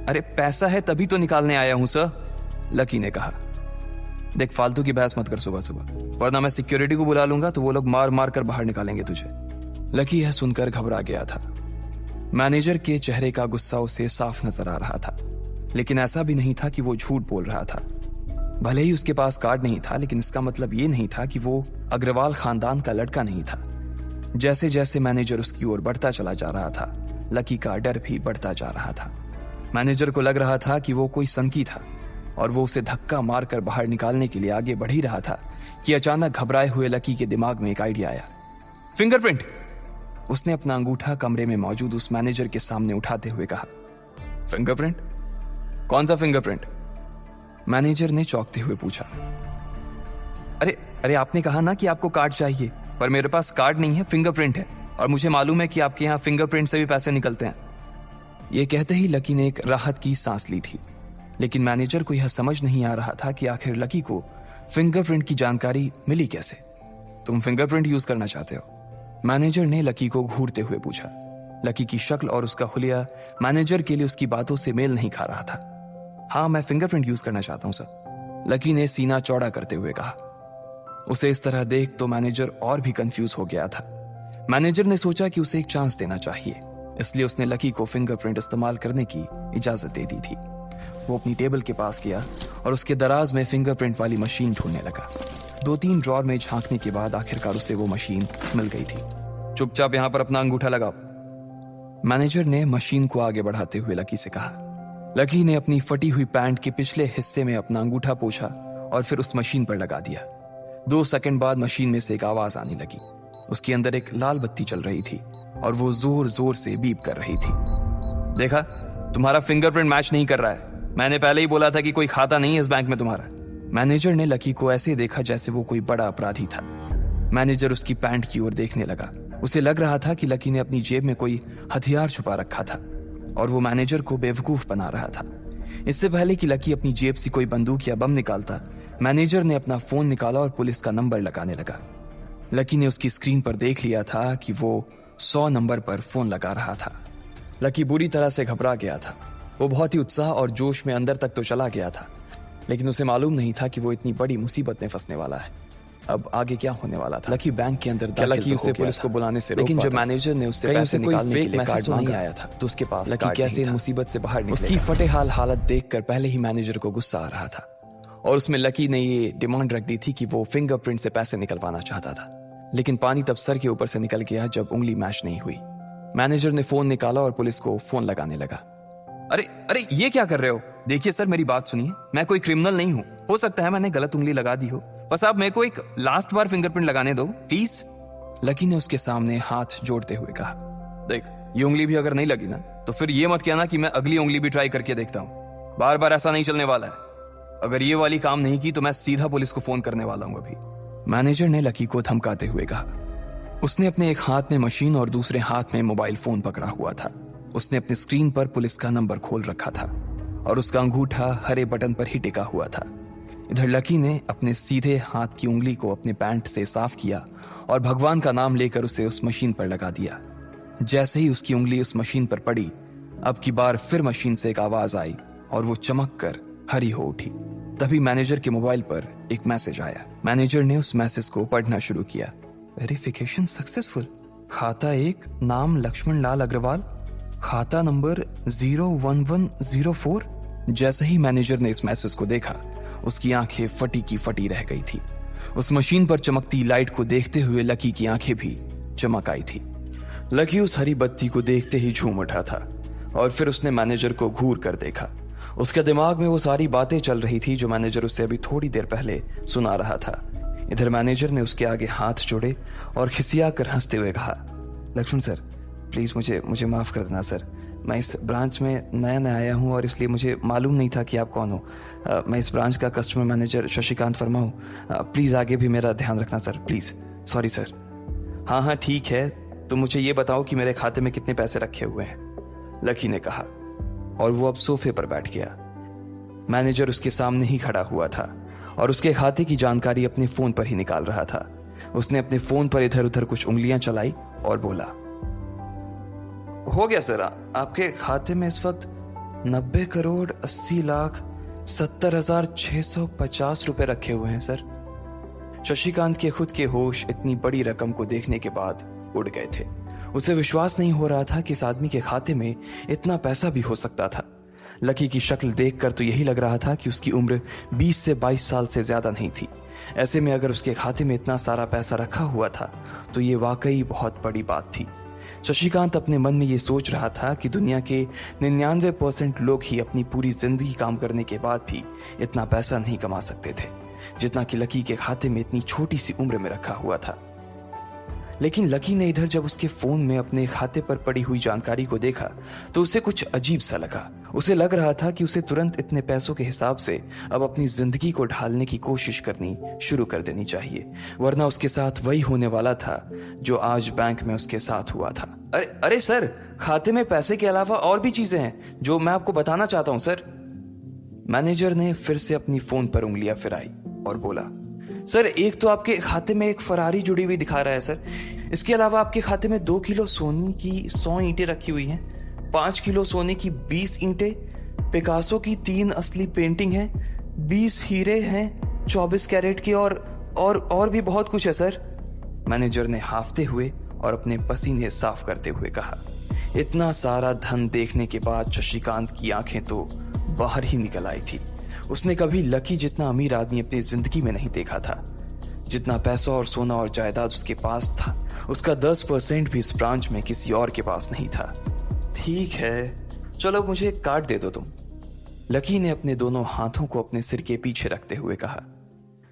अरे पैसा है तभी तो निकालने आया हूं सर, लकी ने कहा। देख, फालतू की बहस मत कर सुबह सुबह, वरना मैं सिक्योरिटी को बुला लूंगा तो वो लोग मार मार कर बाहर निकालेंगे तुझे। लकी यह सुनकर घबरा गया था। मैनेजर के चेहरे का गुस्सा उसे साफ नजर आ रहा था, लेकिन ऐसा भी नहीं था कि वो झूठ बोल रहा था। भले ही उसके पास कार्ड नहीं था, लेकिन इसका मतलब ये नहीं था कि वो अग्रवाल खानदान का लड़का नहीं था। जैसे जैसे मैनेजर उसकी ओर बढ़ता चला जा रहा था, लकी का डर भी बढ़ता जा रहा था। मैनेजर को लग रहा था कि वो कोई संकी था और वो उसे धक्का मारकर बाहर निकालने के लिए आगे बढ़ ही रहा था कि अचानक घबराए हुए लकी के दिमाग में एक आइडिया आया। फिंगरप्रिंट! उसने अपना अंगूठा कमरे में मौजूद उस मैनेजर के सामने उठाते हुए कहा। फिंगरप्रिंट? कौन सा फिंगरप्रिंट? मैनेजर ने चौंकते हुए पूछा। अरे अरे आपने कहा ना कि आपको कार्ड चाहिए, पर मेरे पास कार्ड नहीं है, फिंगरप्रिंट है, और मुझे मालूम है कि आपके यहाँ फिंगरप्रिंट से भी पैसे निकलते हैं। यह कहते ही लकी ने एक राहत की सांस ली थी, लेकिन मैनेजर को यह समझ नहीं आ रहा था कि आखिर लकी को फिंगरप्रिंट की जानकारी मिली कैसे। तुम फिंगरप्रिंट यूज करना चाहते हो? मैनेजर ने लकी को घूरते हुए पूछा। लकी की शक्ल और उसका हुलिया मैनेजर के लिए उसकी बातों से मेल नहीं खा रहा था। हाँ, मैं फिंगरप्रिंट यूज करना चाहता हूं सर, लकी ने सीना चौड़ा करते हुए कहा। उसे इस तरह देख तो मैनेजर और भी कंफ्यूज हो गया था। मैनेजर ने सोचा कि उसे एक चांस देना चाहिए, इसलिए उसने लकी को फिंगरप्रिंट इस्तेमाल करने की इजाजत दे दी थी। वो अपनी टेबल के पास गया और उसके दराज में फिंगरप्रिंट वाली मशीन ढूंढने लगा। 2-3 ड्रॉर में झांकने के बाद आखिरकार उसे वो मशीन मिल गई थी। चुपचाप यहां पर अपना अंगूठा लगाओ, मैनेजर ने मशीन को आगे बढ़ाते हुए लकी से कहा। लकी ने अपनी फटी हुई पैंट के पिछले हिस्से में अपना अंगूठा पोंछा और फिर उस मशीन पर लगा दिया। 2 सेकंड बाद मशीन में से एक आवाज आने लगी। उसके अंदर एक लाल बत्ती चल रही थी और वो जोर जोर से बीप कर रही थी। देखा, तुम्हारा फिंगरप्रिंट मैच नहीं कर रहा है। मैंने पहले ही बोला था कि कोई खाता नहीं है इस बैंक में तुम्हारा। मैनेजर ने लकी को ऐसे देखा जैसे वो कोई बड़ा अपराधी था। मैनेजर उसकी पैंट की ओर देखने लगा। उसे लग रहा था कि लकी ने अपनी जेब में कोई हथियार छुपा रखा था और वो मैनेजर को बेवकूफ बना रहा था। इससे पहले कि लकी अपनी जेब से कोई बंदूक या बम निकालता, मैनेजर ने अपना फोन निकाला और पुलिस का नंबर लगाने लगा। लकी ने उसकी स्क्रीन पर देख लिया था कि वो 100 नंबर पर फोन लगा रहा था। लकी बुरी तरह से घबरा गया था। वो बहुत ही उत्साह और जोश में अंदर तक तो चला गया था, लेकिन उसे मालूम नहीं था कि वो इतनी बड़ी मुसीबत में फंसने वाला है। अब आगे क्या होने वाला था? लकी बैंक के अंदर दाखिल लकी उसे पुलिस को बुलाने से लेकिन जब मैनेजर ने उससे पैसे निकालने के लिए कार्ड नहीं आया था तो उसके पास लकी कैसे मुसीबत से बाहर निकलेगा? उसकी फटेहाल हालत देखकर पहले ही मैनेजर को गुस्सा आ रहा था और उसमें लकी ने ये डिमांड रख दी थी कि वो फिंगरप्रिंट से पैसे निकलवाना चाहता था। लेकिन पानी तब सर के ऊपर से निकल गया जब उंगली मैच नहीं हुई। मैनेजर ने फोन निकाला और पुलिस को फोन लगाने लगा। अरे अरे ये क्या कर रहे हो? देखिए सर, मेरी बात सुनिए, मैं कोई क्रिमिनल नहीं हूं। हो सकता है मैंने गलत उंगली लगा दी हो, बस आप मेरे को एक लास्ट बार फिंगरप्रिंट लगाने दो प्लीज। लकी ने उसके सामने हाथ जोड़ते हुए कहा। देख, ये उंगली भी अगर नहीं लगी ना तो फिर ये मत कहना कि मैं अगली उंगली भी ट्राई करके देखता हूं। बार बार ऐसा नहीं चलने वाला है। अगर ये वाली काम नहीं की तो मैं सीधा पुलिस को फोन करने वाला हूं अभी, मैनेजर ने लकी को धमकाते हुए कहा। उसने अपने एक हाथ में मशीन और दूसरे हाथ में मोबाइल फोन पकड़ा हुआ था। उसने अपनी स्क्रीन पर पुलिस का नंबर खोल रखा था और उसका अंगूठा हरे बटन पर ही टिका हुआ था। इधर लकी ने अपने सीधे हाथ की उंगली को अपने पैंट से साफ किया और भगवान का नाम लेकर उसे उस मशीन पर लगा दिया। जैसे ही उसकी उंगली उस मशीन पर पड़ी, अब की बार फिर मशीन से एक आवाज आई और वो चमक कर हरी हो उठी। तभी मैनेजर के मोबाइल पर एक मैसेज आया। मैनेजर ने उस मैसेज को पढ़ना शुरू किया। Verification successful. खाता 1, नाम लक्ष्मण लाल अग्रवाल, खाता नंबर 01104। जैसे ही मैनेजर ने इस मैसेज को देखा, उसकी आंखें फटी की फटी रह गई थी। उस मशीन पर चमकती लाइट को देखते हुए लकी की आंखें भी चमक आई थी। लकी उस हरी बत्ती को देखते ही झूम उठा था और फिर उसने मैनेजर को घूर कर देखा। उसके दिमाग में वो सारी बातें चल रही थी जो मैनेजर उसे अभी थोड़ी देर पहले सुना रहा था। इधर मैनेजर ने उसके आगे हाथ जोड़े और खिसिया कर हंसते हुए कहा, लक्ष्मण सर प्लीज मुझे माफ कर देना सर। मैं इस ब्रांच में नया आया हूँ और इसलिए मुझे मालूम नहीं था कि आप कौन हो। मैं इस ब्रांच का कस्टमर मैनेजर शशिकांत वर्मा हूँ। प्लीज आगे भी मेरा ध्यान रखना सर, प्लीज। Sorry sir. हाँ ठीक है, तो मुझे ये बताओ कि मेरे खाते में कितने पैसे रखे हुए हैं, लकी ने कहा और वो अब सोफे पर बैठ गया। मैनेजर उसके सामने ही खड़ा हुआ था और उसके खाते की जानकारी अपने फोन पर ही निकाल रहा था। उसने अपने फोन पर इधर उधर कुछ उंगलियां चलाई और बोला, हो गया सर, आपके खाते में इस वक्त 90,80,70,650 रुपए रखे हुए हैं सर। शशिकांत के खुद के होश इतनी बड़ी रकम को देखने के बाद उड़ गए थे। उसे विश्वास नहीं हो रहा था कि इस आदमी के खाते में इतना पैसा भी हो सकता था। लकी की शक्ल देखकर तो यही लग रहा था कि उसकी उम्र 20 से 22 साल से ज्यादा नहीं थी। ऐसे में अगर उसके खाते में इतना सारा पैसा रखा हुआ था तो ये वाकई बहुत बड़ी बात थी। शशिकांत अपने मन में ये सोच रहा था कि दुनिया के 99% लोग ही अपनी पूरी जिंदगी काम करने के बाद भी इतना पैसा नहीं कमा सकते थे जितना कि लकी के खाते में इतनी छोटी सी उम्र में रखा हुआ था। लेकिन लकी ने इधर जब उसके फोन में अपने खाते पर पड़ी हुई जानकारी को देखा तो उसे कुछ अजीब सा लगा। उसे लग रहा था कि उसे तुरंत इतने पैसों के हिसाब से अब अपनी जिंदगी को ढालने की कोशिश करनी शुरू कर देनी चाहिए, वरना उसके साथ वही होने वाला था जो आज बैंक में उसके साथ हुआ था। अरे सर, खाते में पैसे के अलावा और भी चीजें हैं जो मैं आपको बताना चाहता हूं सर। मैनेजर ने फिर से अपनी फोन पर उंगलियां फिराई और बोला, सर एक तो आपके खाते में एक फरारी जुड़ी हुई दिखा रहा है सर। इसके अलावा आपके खाते में 2 किलो सोने की 100 ईंटें रखी हुई हैं, 5 किलो सोने की 20 ईंटें, पिकासो की 3 असली पेंटिंग हैं, 20 हीरे हैं 24 कैरेट के और भी बहुत कुछ है सर। मैनेजर ने हाफते हुए और अपने पसीने साफ करते हुए कहा। इतना सारा धन देखने के बाद शशिकांत की आंखें तो बाहर ही निकल आई थी। उसने कभी लकी जितना अमीर आदमी अपनी जिंदगी में नहीं देखा था। जितना पैसा और सोना और जायदाद उसके पास था उसका 10% भी इस ब्रांच में किसी और के पास नहीं था। ठीक है, चलो मुझे एक कार्ड दे दो तुम, लकी ने अपने दोनों हाथों को अपने सिर के पीछे रखते हुए कहा।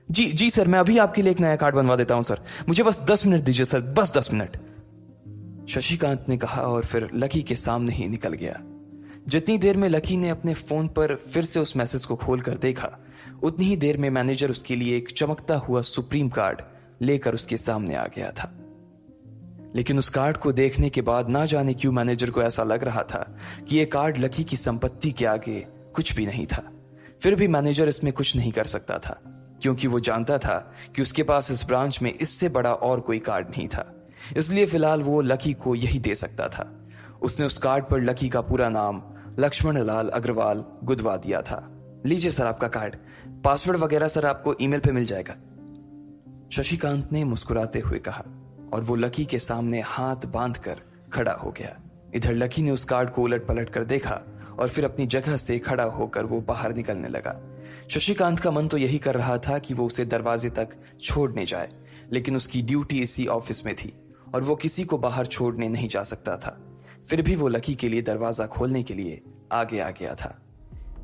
जी सर, मैं अभी आपके लिए एक नया कार्ड बनवा देता हूं सर, मुझे बस 10 मिनट दीजिए सर, बस 10 मिनट, शशिकांत ने कहा और फिर लकी के सामने ही निकल गया। जितनी देर में लकी ने अपने फोन पर फिर से उस मैसेज को खोलकर देखा उतनी ही देर में मैनेजर उसके लिए एक चमकता हुआ सुप्रीम कार्ड लेकर उसके सामने आ गया था। लेकिन उस कार्ड को देखने के बाद ना जाने क्यों मैनेजर को ऐसा लग रहा था कि यह कार्ड लकी की संपत्ति के आगे कुछ भी नहीं था। फिर भी मैनेजर इसमें कुछ नहीं कर सकता था क्योंकि वो जानता था कि उसके पास इस ब्रांच में इससे बड़ा और कोई कार्ड नहीं था। इसलिए फिलहाल वो लकी को यही दे सकता था। उसने उस कार्ड पर लकी का पूरा नाम लक्ष्मण लाल अग्रवाल गुदवा दिया था। लीजिए सर आपका कार्ड, पासवर्ड वगैरह सर आपको ईमेल पे मिल जाएगा, शशिकांत ने मुस्कुराते हुए कहा और वो लकी के सामने हाथ बांधकर खड़ा हो गया। इधर लकी ने उस कार्ड को उलट पलट कर देखा और फिर अपनी जगह से खड़ा होकर वो बाहर निकलने लगा। शशिकांत का मन तो यही कर रहा था कि वो उसे दरवाजे तक छोड़ने जाए, लेकिन उसकी ड्यूटी इसी ऑफिस में थी और वो किसी को बाहर छोड़ने नहीं जा सकता था। फिर भी वो लकी के लिए दरवाजा खोलने के लिए आगे आ गया था।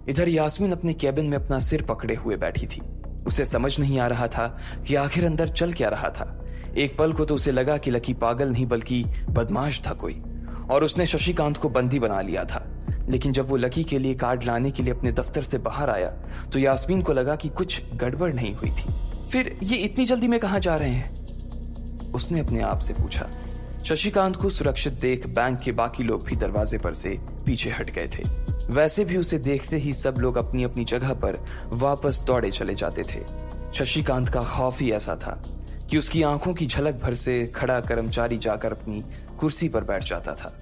इधर यास्मीन अपने कैबिन में अपना सिर पकड़े हुए बैठी थी। उसे समझ नहीं आ रहा था कि आखिर अंदर चल क्या रहा था। एक पल को तो उसे लगा कि लकी पागल नहीं बल्कि बदमाश था कोई और उसने शशिकांत को बंदी बना लिया था। लेकिन जब वो लकी के लिए कार्ड लाने के लिए अपने दफ्तर से बाहर आया तो यास्मीन को लगा कि कुछ गड़बड़ नहीं हुई थी। फिर ये इतनी जल्दी में कहां जा रहे हैं, उसने अपने आप से पूछा। शशिकांत को सुरक्षित देख बैंक के बाकी लोग भी दरवाजे पर से पीछे हट गए थे। वैसे भी उसे देखते ही सब लोग अपनी अपनी जगह पर वापस दौड़े चले जाते थे। शशिकांत का खौफ ही ऐसा था कि उसकी आंखों की झलक भर से खड़ा कर्मचारी जाकर अपनी कुर्सी पर बैठ जाता था।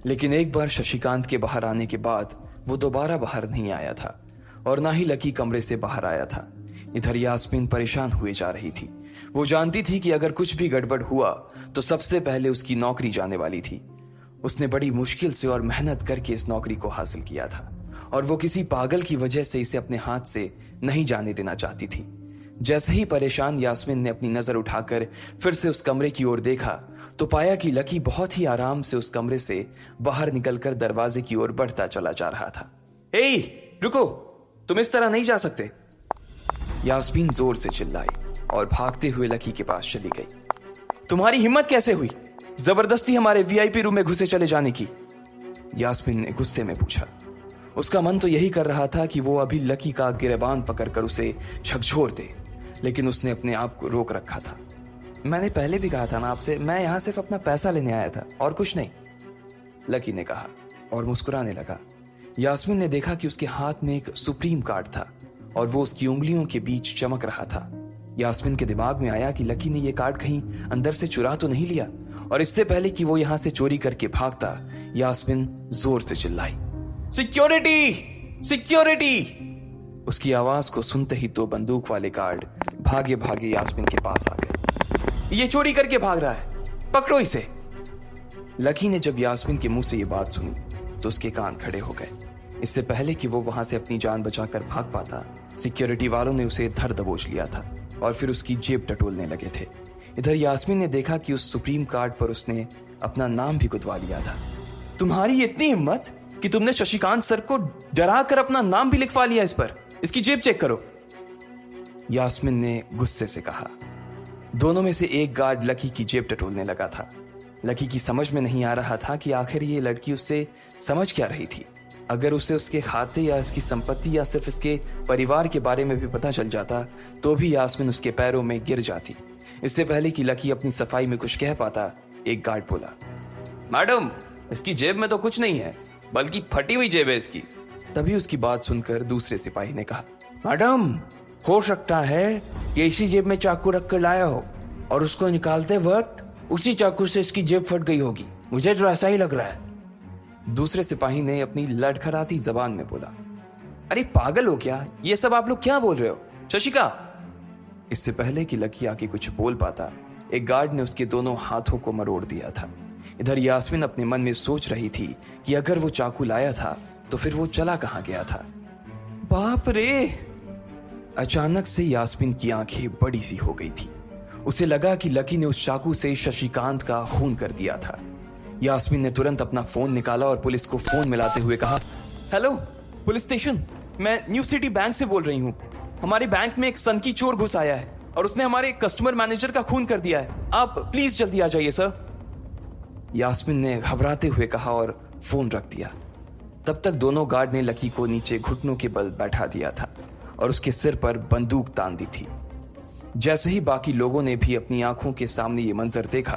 लेकिन एक बार शशिकांत के बाहर आने के बाद वो दोबारा बाहर नहीं आया था और ना ही लकी कमरे से बाहर आया था। इधर यास्मीन परेशान हुए जा रही थी। वो जानती थी कि अगर कुछ भी गड़बड़ हुआ तो सबसे पहले उसकी नौकरी जाने वाली थी। उसने बड़ी मुश्किल से और मेहनत करके इस नौकरी को हासिल किया था और वो किसी पागल की वजह से इसे अपने हाथ से नहीं जाने देना चाहती थी। जैसे ही परेशान यास्मीन ने अपनी नजर उठाकर फिर से उस कमरे की ओर देखा तो पाया कि लकी बहुत ही आराम से उस कमरे से बाहर निकलकर दरवाजे की ओर बढ़ता चला जा रहा था। ए, रुको, तुम इस तरह नहीं जा सकते। यास्मीन जोर से चिल्लाई और भागते हुए लकी के पास चली गई। तुम्हारी हिम्मत कैसे हुई जबरदस्ती हमारे वीआईपी रूम में घुसे चले जाने की? यास्मीन ने गुस्से में पूछा। उसका मन तो यही कर रहा था कि वो अभी लकी का गिरेबान पकड़कर उसे झकझोर दे, लेकिन उसने अपने आप को रोक रखा था। मैंने पहले भी कहा था ना आपसे, मैं यहां सिर्फ अपना पैसा लेने आया था और कुछ नहीं, लकी ने कहा और मुस्कुराने लगा। यास्मीन ने देखा कि उसके हाथ में एक सुप्रीम कार्ड था और वो उसकी उंगलियों के बीच चमक रहा था। यास्मीन के दिमाग में आया कि लकी ने यह कार्ड कहीं अंदर से चुरा तो नहीं लिया, और इससे पहले कि वो यहां से चोरी करके भागता, यास्मीन जोर से चिल्लाई, सिक्योरिटी, सिक्योरिटी। उसकी आवाज को सुनते ही दो बंदूक वाले गार्ड भागे भागे यास्मीन के पास आ गए। ये चोरी करके भाग रहा है, पकड़ो इसे। लकी ने जब यास्मीन के मुंह से ये बात सुनी तो उसके कान खड़े हो गए। इससे पहले कि वो वहां से अपनी जान बचाकर भाग पाता, सिक्योरिटी वालों ने उसे धर दबोच लिया था और फिर उसकी जेब टटोलने लगे थे। इधर यास्मीन ने देखा कि उस सुप्रीम कार्ड पर उसने अपना नाम भी गुदवा लिया था। तुम्हारी इतनी हिम्मत कि तुमने शशिकांत सर को डरा कर अपना नाम भी लिखवा लिया इस पर। इसकी जेब चेक करो, यास्मीन ने गुस्से से कहा। दोनों में से एक गार्ड लकी की जेब टटोलने लगा था। लकी की समझ में नहीं आ रहा था कि आखिर ये लड़की उससे समझ क्या रही थी। अगर उसे उसके खाते या इसकी संपत्ति या सिर्फ इसके परिवार के बारे में भी पता चल जाता तो भी यास्मीन उसके पैरों में गिर जाती। इससे पहले कि लकी अपनी सफाई में कुछ कह पाता, एक गार्ड बोला, मैडम, इसकी जेब में तो कुछ नहीं है, बल्कि फटी हुई जेब है इसकी। तभी उसकी बात सुनकर दूसरे सिपाही ने कहा, मैडम, हो सकता है ये इसी जेब में चाकू रख कर लाया हो और उसको निकालते वक्त उसी चाकू से इसकी जेब फट गई होगी। मुझे तो ऐसा ही लग रहा है। दूसरे सिपाही ने अपनी लड़खड़ाती जबान में बोला, अरे पागल हो क्या? ये सब आप लोग क्या बोल रहे हो? शशिका। इससे पहले कि लकी आके कुछ बोल पाता, एक गार्ड ने उसके दोनों हाथों को मरोड़ दिया था। इधर यास्मीन अपने मन में सोच रही थी कि अगर वो चाकू लाया था तो फिर वो चला कहां गया था। बाप रे! अचानक से यास्मीन की आंखें बड़ी सी हो गई थी। उसे लगा कि लकी ने उस चाकू से शशिकांत का खून कर दिया था। यास्मीन ने तुरंत अपना फोन निकाला और पुलिस को फोन मिलाते हुए कहा, हेलो पुलिस स्टेशन, मैं न्यू सिटी बैंक से बोल रही हूँ। हमारे बैंक में एक सनकी चोर घुस आया है और उसने हमारे कस्टमर मैनेजर का खून कर दिया है। आप प्लीज जल्दी आ जाइए सर। यास्मीन ने घबराते हुए कहा और फोन रख दिया। तब तक दोनों गार्ड ने लकी को नीचे घुटनों के बल बैठा दिया था और उसके सिर पर बंदूक तान दी थी। जैसे ही बाकी लोगों ने भी अपनी आंखों के सामने ये मंजर देखा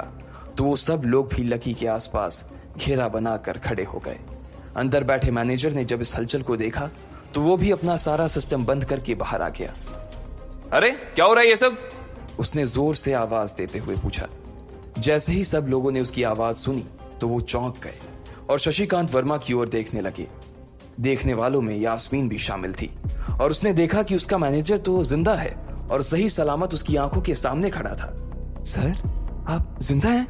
तो वो सब लोग भी लकी के आसपास घेरा बनाकर खड़े हो गए। अंदर बैठे मैनेजर ने जब इस हलचल को देखा तो वो भी अपना सारा सिस्टम बंद करके बाहर आ गया। अरे क्या हो रहा है ये सब? उसने जोर से आवाज देते हुए पूछा। जैसे ही सब लोगों ने उसकी आवाज सुनी तो वो चौंक गए और शशिकांत वर्मा की ओर देखने लगे। देखने वालों में यास्मीन भी शामिल थी और उसने देखा कि उसका मैनेजर तो जिंदा है और सही सलामत उसकी आंखों के सामने खड़ा था। सर, आप जिंदा हैं?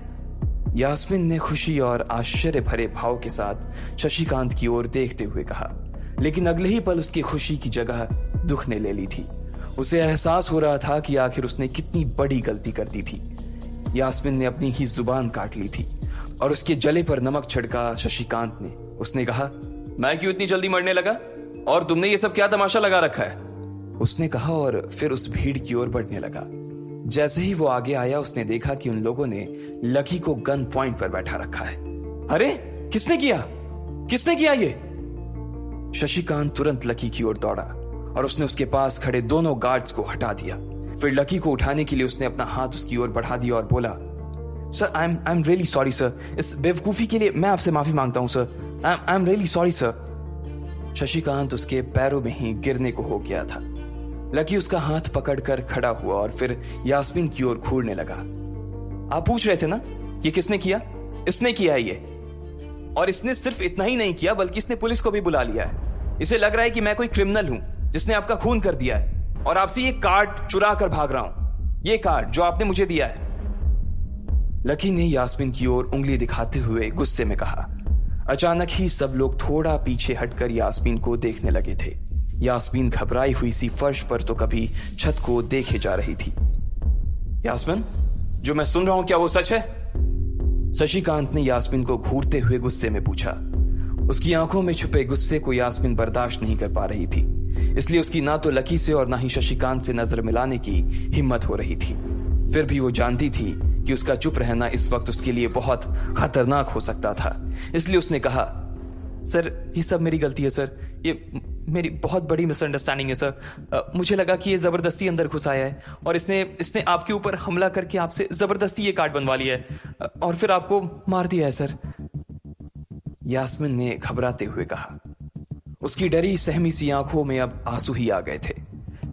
यास्मीन ने खुशी और आश्चर्य भरे भाव के साथ शशिकांत की ओर देखते हुए कहा, लेकिन अगले ही पल उसकी खुशी की जगह दुख ने ले ली थी। उसे एहसास हो रहा था कि आखिर उसने कितनी बड़ी गलती कर दी थी। यास्मीन ने अपनी ही जुबान काट ली थी और उसके जले पर नमक छिड़का शशिकांत ने। उसने कहा, मैं क्यों इतनी जल्दी मरने लगा और तुमने ये सब क्या तमाशा लगा रखा है? उसने कहा और फिर उस भीड़ की ओर बढ़ने लगा। जैसे ही वो आगे आया उसने देखा कि उन लोगों ने लकी को गन पॉइंट पर बैठा रखा है। अरे किसने किया ये? शशिकांत तुरंत लकी की ओर दौड़ा और उसने उसके पास खड़े दोनों गार्ड्स को हटा दिया। फिर लकी को उठाने के लिए उसने अपना हाथ उसकी ओर बढ़ा दिया और बोला, sir I am really sorry sir, इस बेवकूफी के लिए मैं आपसे माफी मांगता हूं sir. I am really sorry sir. Shashikant उसके पैरों में ही गिरने को हो गया था। लकी उसका हाथ पकड़कर खड़ा हुआ और फिर यास्मीन की ओर घूरने लगा। आप पूछ रहे थे ना ये किसने किया? इसने किया है ये, और इसने सिर्फ इतना ही नहीं किया बल्कि इसने पुलिस को भी बुला लिया है। इसे लग रहा है कि मैं कोई क्रिमिनल हूं जिसने आपका खून कर दिया है और आपसे ये कार्ड चुरा कर भाग रहा हूं, ये कार्ड जो आपने मुझे दिया है। लकी ने यास्मीन की ओर उंगली दिखाते हुए गुस्से में कहा। अचानक ही सब लोग थोड़ा पीछे हटकर यास्मीन को देखने लगे थे। यास्मीन घबराई हुई सी फर्श पर तो कभी छत को देखे जा रही थी। यास्मीन, जो मैं सुन रहा हूं क्या वो सच है? शशिकांत ने यास्मीन को घूरते हुए गुस्से में पूछा। उसकी आंखों में छुपे गुस्से को यास्मीन बर्दाश्त नहीं कर पा रही थी, इसलिए उसकी ना तो लकी से और ना ही शशिकांत से नजर मिलाने की हिम्मत हो रही थी। फिर भी वो जानती थी कि उसका चुप रहना इस वक्त उसके लिए बहुत खतरनाक हो सकता था, इसलिए उसने कहा, सर ये सब मेरी गलती है सर, ये मेरी बहुत बड़ी मिसअंडरस्टैंडिंग है सर। मुझे लगा कि ये जबरदस्ती अंदर घुस आया है और इसने आपके ऊपर हमला करके आपसे जबरदस्ती ये कार्ड बनवा लिया है और फिर आपको मार दिया है सर। यास्मीन ने घबराते हुए कहा। उसकी डरी सहमी सी आंखों में अब आंसू ही आ गए थे।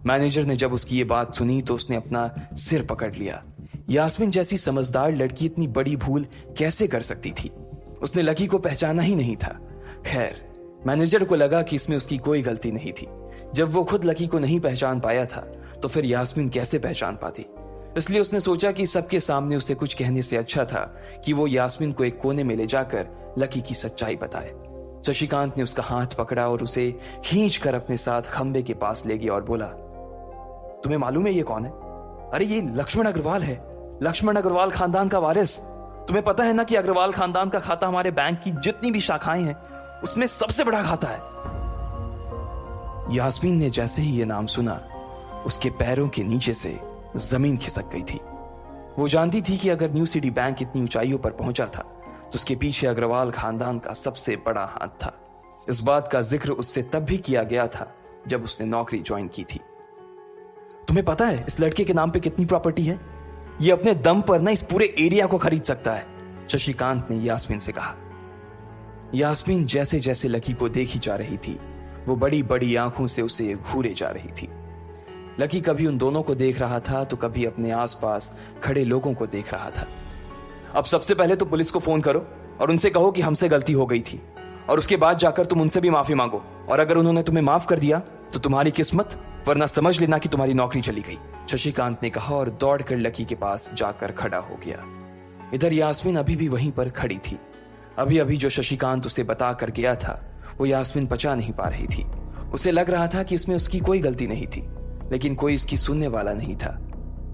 मैनेजर ने जब उसकी ये बात सुनी तो उसने अपना सिर पकड़ लिया। यास्मीन जैसी समझदार लड़की इतनी बड़ी भूल कैसे कर सकती थी? उसने लकी को पहचाना ही नहीं था। खैर, मैनेजर को लगा कि इसमें उसकी कोई गलती नहीं थी। जब वो खुद लकी को नहीं पहचान पाया था तो फिर यास्मीन कैसे पहचान पाती? इसलिए उसने सोचा कि सबके सामने उसे कुछ कहने से अच्छा था कि वो यास्मीन को एक कोने में ले जाकर लकी की सच्चाई बताए। शशिकांत ने उसका हाथ पकड़ा और उसे खींचकर अपने साथ खंबे के पास ले गया और बोला, तुम्हें मालूम है ये कौन है? अरे ये लक्ष्मण अग्रवाल है, लक्ष्मण अग्रवाल खानदान का वारिस। तुम्हें पता है ना कि अग्रवाल खानदान का खाता हमारे बैंक की जितनी भी शाखाएं हैं उसमें सबसे बड़ा खाता है। यास्मीन ने जैसे ही ये नाम सुना, उसके पैरों के नीचे से जमीन खिसक गई थी। वो जानती थी कि अगर न्यू सिटी बैंक इतनी ऊंचाइयों पर पहुंचा था तो उसके पीछे अग्रवाल खानदान का सबसे बड़ा हाथ था। इस बात का जिक्र उससे तब भी किया गया था जब उसने नौकरी ज्वाइन की थी। तुम्हें पता है इस लड़के के नाम पे कितनी प्रॉपर्टी है? ये अपने दम पर ना इस पूरे एरिया को खरीद सकता है, शशिकांत ने यास्मीन से कहा। यास्मीन जैसे जैसे लकी को देखी जा रही थी वो बड़ी बड़ी आंखों से उसे घूरे जा रही थी। लकी कभी उन दोनों को देख रहा था तो कभी अपने आसपास खड़े लोगों को देख रहा था। अब सबसे पहले तो पुलिस को फोन करो और उनसे कहो कि हमसे गलती हो गई थी, और उसके बाद जाकर तुम उनसे भी माफी मांगो, और अगर उन्होंने तुम्हें माफ कर दिया तो तुम्हारी किस्मत, वरना समझ लेना कि तुम्हारी नौकरी चली गई, शशिकांत ने कहा और दौड़कर लकी के पास जाकर खड़ा हो गया। इधर यास्मीन अभी भी वहीं पर खड़ी थी। अभी अभी जो शशिकांत उसे बता कर गया था वो यास्मीन पचा नहीं पा रही थी। उसे लग रहा था कि इसमें उसकी कोई गलती नहीं थी, लेकिन कोई उसकी सुनने वाला नहीं था।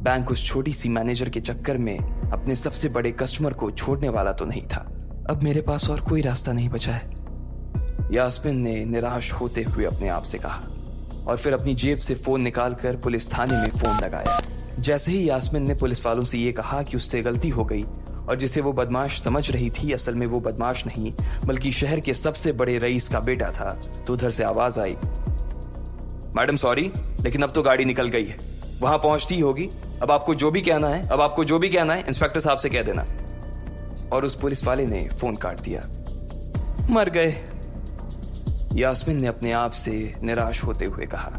बैंक उस छोटी सी मैनेजर के चक्कर में अपने सबसे बड़े कस्टमर को छोड़ने वाला तो नहीं था। अब मेरे पास और कोई रास्ता नहीं बचा है, यास्मीन ने निराश होते हुए अपने आप से कहा, और फिर अपनी जेब से फोन निकालकर पुलिस थाने में फोन लगाया। जैसे ही यास्मीन ने पुलिस वालों से ये कहा कि उससे गलती हो गई और जिसे वो बदमाश समझ रही थी असल में वो बदमाश नहीं बल्कि शहर के सबसे बड़े रईस का बेटा था, तो उधर से आवाज आई, मैडम सॉरी, लेकिन अब तो गाड़ी निकल गई है, वहां पहुंचती होगी। अब आपको जो भी कहना है इंस्पेक्टर साहब से कह देना। और उस पुलिस वाले ने फोन काट दिया। मर गए, यास्मीन ने अपने आप से निराश होते हुए कहा।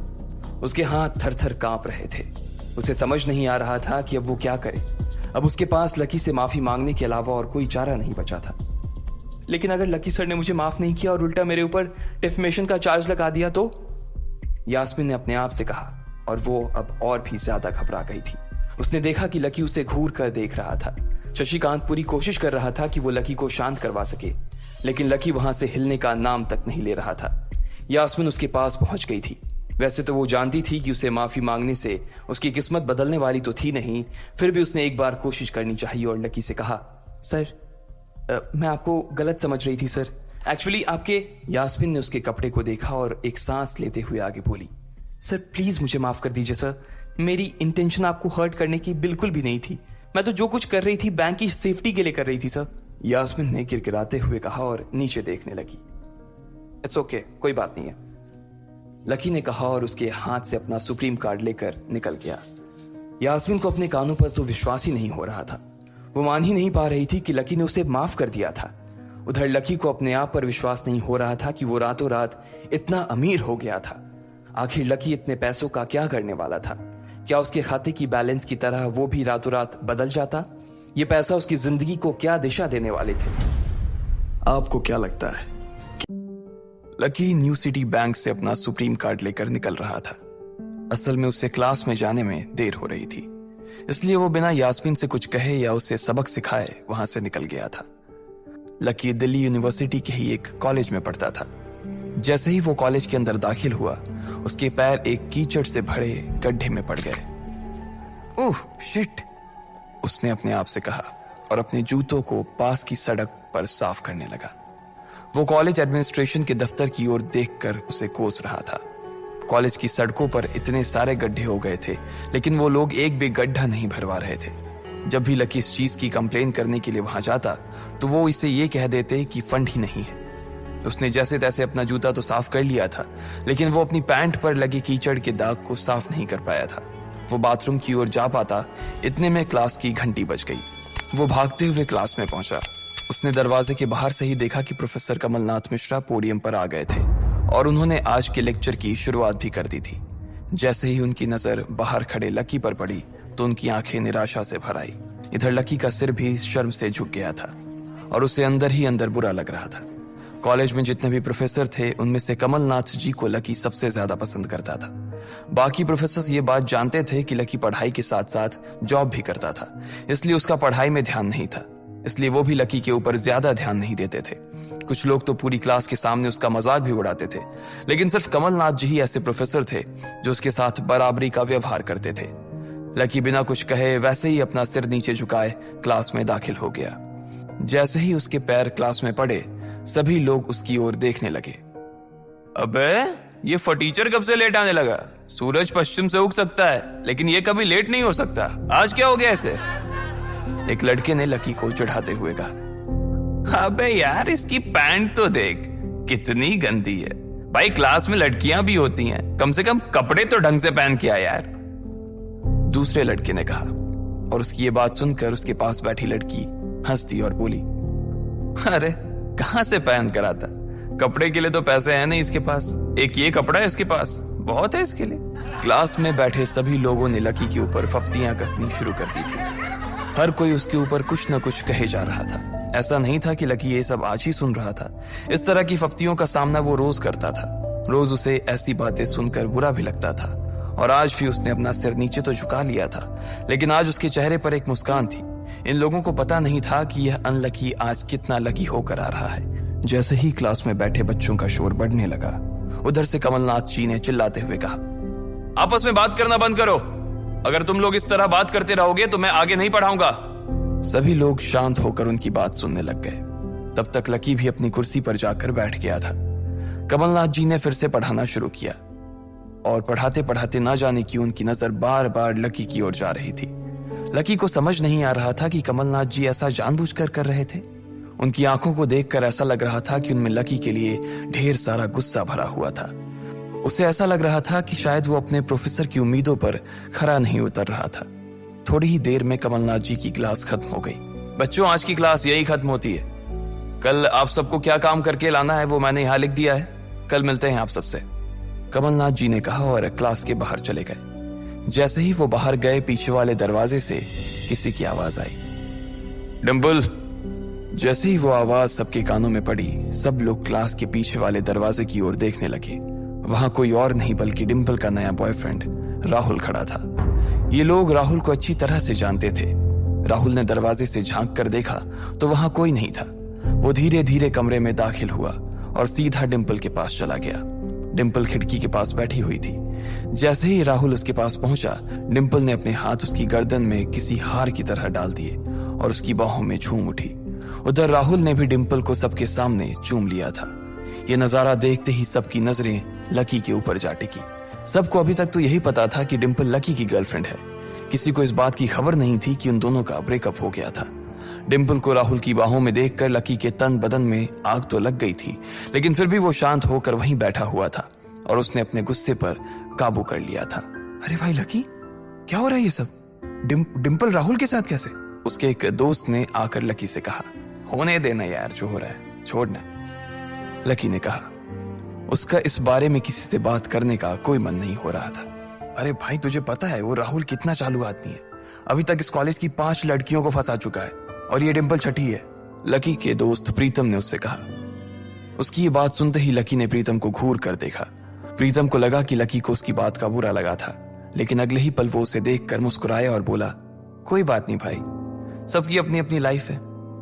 उसके हाथ थर थर कांप रहे थे। उसे समझ नहीं आ रहा था कि अब वो क्या करे। अब उसके पास लकी से माफी मांगने के अलावा और कोई चारा नहीं बचा था। लेकिन अगर लकी सर ने मुझे माफ नहीं किया और उल्टा मेरे ऊपर डिफेमेशन का चार्ज लगा दिया तो, यास्मीन ने अपने आप से कहा, और वो अब और भी ज्यादा घबरा गई थी। उसने देखा कि लकी उसे घूर कर देख रहा था। शशिकांत पूरी कोशिश कर रहा था कि वो लकी को शांत करवा सके, लेकिन लकी वहां से हिलने का नाम तक नहीं ले रहा था। यास्मीन उसके पास पहुंच गई थी। वैसे तो वो जानती थी कि उसे माफी मांगने से उसकी किस्मत बदलने वाली तो थी नहीं, फिर भी उसने एक बार कोशिश करनी चाहिए और लकी से कहा, सर मैं आपको गलत समझ रही थी सर, एक्चुअली आपके। यास्मीन ने उसके कपड़े को देखा और एक सांस लेते हुए आगे बोली, सर प्लीज मुझे माफ कर दीजिए सर, मेरी इंटेंशन आपको हर्ट करने की बिल्कुल भी नहीं थी। मैं तो जो कुछ कर रही थी बैंक की सेफ्टी के लिए कर रही थी सर, यास्मीन ने गिड़गिड़ाते हुए कहा और नीचे देखने लगी। इट्स ओके, कोई बात नहीं है, लकी ने कहा और उसके हाथ से अपना सुप्रीम कार्ड लेकर निकल गया। यास्मीन को अपने कानों पर तो विश्वास ही नहीं हो रहा था। वो मान ही नहीं पा रही थी कि लकी ने उसे माफ कर दिया था। उधर लकी को अपने आप पर विश्वास नहीं हो रहा था कि वो रातों रात इतना अमीर हो गया था। आखिर लकी इतने पैसों का क्या करने वाला था? क्या उसके खाते की बैलेंस की तरह वो भी रातों रात बदल जाता? ये पैसा उसकी जिंदगी को क्या दिशा देने वाले थे? आपको क्या लगता है? लकी न्यू सिटी बैंक से अपना सुप्रीम कार्ड लेकर निकल रहा था। असल में उसे क्लास में जाने में देर हो रही थी, इसलिए वो बिना यास्मीन से कुछ कहे या उसे सबक सिखाए वहां से निकल गया था। लकी दिल्ली यूनिवर्सिटी के ही एक कॉलेज में पढ़ता था। जैसे ही वो कॉलेज के अंदर दाखिल हुआ, उसके पैर एक कीचड़ से भरे गड्ढे में पड़ गए। ओह शिट, उसने अपने आप से कहा और अपने जूतों को पास की सड़क पर साफ करने लगा। वो कॉलेज एडमिनिस्ट्रेशन के दफ्तर की ओर देखकर उसे कोस रहा था। कॉलेज की सड़कों पर इतने सारे गड्ढे हो गए थे, लेकिन वो लोग एक भी गड्ढा नहीं भरवा रहे थे। जब भी लकी इस चीज की कंप्लेन करने के लिए वहां जाता तो वो इसे ये कह देते कि फंड ही नहीं है। उसने जैसे तैसे अपना जूता तो साफ कर लिया था, लेकिन वो अपनी पैंट पर लगे कीचड़ के दाग को साफ नहीं कर पाया था। वो बाथरूम की ओर जा पाता, इतने में क्लास की घंटी बज गई। वो भागते हुए क्लास में पहुंचा। उसने दरवाजे के बाहर से ही देखा कि प्रोफेसर कमलनाथ मिश्रा पोडियम पर आ गए थे और उन्होंने आज के लेक्चर की शुरुआत भी कर दी थी। जैसे ही उनकी नजर बाहर खड़े लकी पर पड़ी तो उनकी आंखें निराशा से भर आई। इधर लकी का सिर भी शर्म से झुक गया था और उसे अंदर ही अंदर बुरा लग रहा था। कॉलेज में जितने भी प्रोफेसर थे उनमें से कमलनाथ जी को लकी सबसे ज्यादा पसंद करता था। बाकी प्रोफेसर ये बात जानते थे कि लकी पढ़ाई के साथ साथ जॉब भी करता था, इसलिए उसका पढ़ाई में ध्यान नहीं था, इसलिए वो भी लकी के ऊपर ज्यादा ध्यान नहीं देते थे। कुछ लोग तो पूरी क्लास के सामने उसका मजाक भी उड़ाते थे, लेकिन सिर्फ कमलनाथ जी ही ऐसे प्रोफेसर थे जो उसके साथ बराबरी का व्यवहार करते थे। लकी बिना कुछ कहे वैसे ही अपना सिर नीचे झुकाए क्लास में दाखिल हो गया। जैसे ही उसके पैर क्लास में पड़े सभी लोग उसकी ओर देखने लगे। अबे ये फटीचर कब से लेट आने लगा? सूरज पश्चिम से उग सकता है लेकिन ये कभी लेट नहीं हो सकता। आज क्या हो गया इसे? एक लड़के ने लकी को चिढ़ाते हुए कहा। अबे यार इसकी पैंट तो देख कितनी गंदी है। भाई क्लास में लड़कियां भी होती हैं, कम से कम कपड़े तो ढंग से पहन के आ यार। दूसरे लड़के ने कहा और उसकी ये बात सुनकर उसके पास बैठी लड़की हंस दी और बोली, अरे कहां से पहन कर आता, कपड़े के लिए तो पैसे हैं नहीं इसके पास, एक ये कपड़ा है इसके पास, बहुत है इसके लिए। क्लास में बैठे सभी लोगों ने लकी के ऊपर फफ्तियां कसनी शुरू कर दी थी। हर कोई उसके ऊपर कुछ न कुछ कहे जा रहा था। ऐसा नहीं था कि लकी ये सब आज ही सुन रहा था। इस तरह की फफ्तियों का सामना वो रोज करता था। रोज उसे ऐसी बातें सुनकर बुरा भी लगता था और आज भी उसने अपना सिर नीचे तो झुका लिया था, लेकिन आज उसके चेहरे पर एक मुस्कान थी। इन लोगों को पता नहीं था कि यह अनलकी आज कितना लकी होकर आ रहा है। जैसे ही क्लास में बैठे बच्चों का शोर बढ़ने लगा, उधर से कमलनाथ जी ने चिल्लाते हुए कहा, आपस में बात करना बंद करो। अगर तुम लोग इस तरह बात करते रहोगे तो मैं आगे नहीं पढ़ाऊंगा। सभी लोग शांत होकर उनकी बात सुनने लग गए। तब तक लकी भी अपनी कुर्सी पर जाकर बैठ गया था। कमलनाथ जी ने फिर से पढ़ाना शुरू किया और पढ़ाते पढ़ाते ना जाने क्यों उनकी नजर बार बार लकी की ओर जा रही थी। लकी को समझ नहीं आ रहा था कि कमलनाथ जी ऐसा जानबूझकर कर रहे थे। उनकी आंखों को देखकर ऐसा लग रहा था कि उनमें लकी के लिए ढेर सारा गुस्सा भरा हुआ था। उसे ऐसा लग रहा था कि शायद वो अपने प्रोफेसर की उम्मीदों पर खरा नहीं उतर रहा था। थोड़ी ही देर में कमलनाथ जी की क्लास खत्म हो गई। बच्चों आज की क्लास यही खत्म होती है। कल आप सबको क्या काम करके लाना है वो मैंने यहाँ लिख दिया है। कल मिलते हैं आप सबसे, कमलनाथ जी ने कहा और क्लास के बाहर चले गए। जैसे ही वो बाहर गए पीछे वाले दरवाजे से किसी की आवाज आई, डिंपल। जैसे ही वो आवाज सबके कानों में पड़ी सब लोग क्लास के पीछे वाले दरवाजे की ओर देखने लगे। वहां कोई और नहीं बल्कि डिंपल का नया बॉयफ्रेंड राहुल खड़ा था। ये लोग राहुल को अच्छी तरह से जानते थे। राहुल ने दरवाजे से झांक कर देखा तो वहां कोई नहीं था। वो धीरे धीरे कमरे में दाखिल हुआ और सीधा डिंपल के पास चला गया। डिंपल खिड़की के पास बैठी हुई थी। जैसे ही राहुल उसके पास पहुंचा, डिंपल ने अपने हाथ उसकी गर्दन में किसी हार की तरह डाल दिए और उसकी बाहों में झूम उठी। उधर राहुल ने भी डिंपल को सबके सामने चूम लिया था। ये नजारा देखते ही सबकी नजरें लकी के ऊपर जा टिकी। सबको अभी तक तो यही पता था कि डिंपल लकी की गर्लफ्रेंड है। किसी को इस बात की खबर नहीं थी कि उन दोनों का ब्रेकअप हो गया था। डिंपल को राहुल की बाहों में देखकर लकी के तन बदन में आग तो लग गई थी, लेकिन फिर भी वो शांत होकर वहीं बैठा हुआ था और उसने अपने गुस्से पर काबू कर लिया था। अरे भाई लकी, क्या हो रहा है ये सब? डिंपल राहुल के साथ कैसे? उसके एक दोस्त ने आकर लकी से कहा। होने देना यार, जो हो रहा है छोड़ना, लकी ने कहा। उसका इस बारे में किसी से बात करने का कोई मन नहीं हो रहा था। अरे भाई तुझे पता है वो राहुल कितना चालू आदमी है। अभी तक इस कॉलेज की 5 लड़कियों को फंसा चुका है और ये डिंपल छठी है, लकी के दोस्त प्रीतम ने उससे कहा। उसकी ये बात सुनते ही लकी ने प्रीतम को घूर कर देखा। प्रीतम को लगा कि लकी को उसकी बात का बुरा लगा था, लेकिन अगले ही पल वो उसे देखकर मुस्कुराया और बोला, कोई बात नहीं भाई, सबकी अपनी अपनी लाइफ है।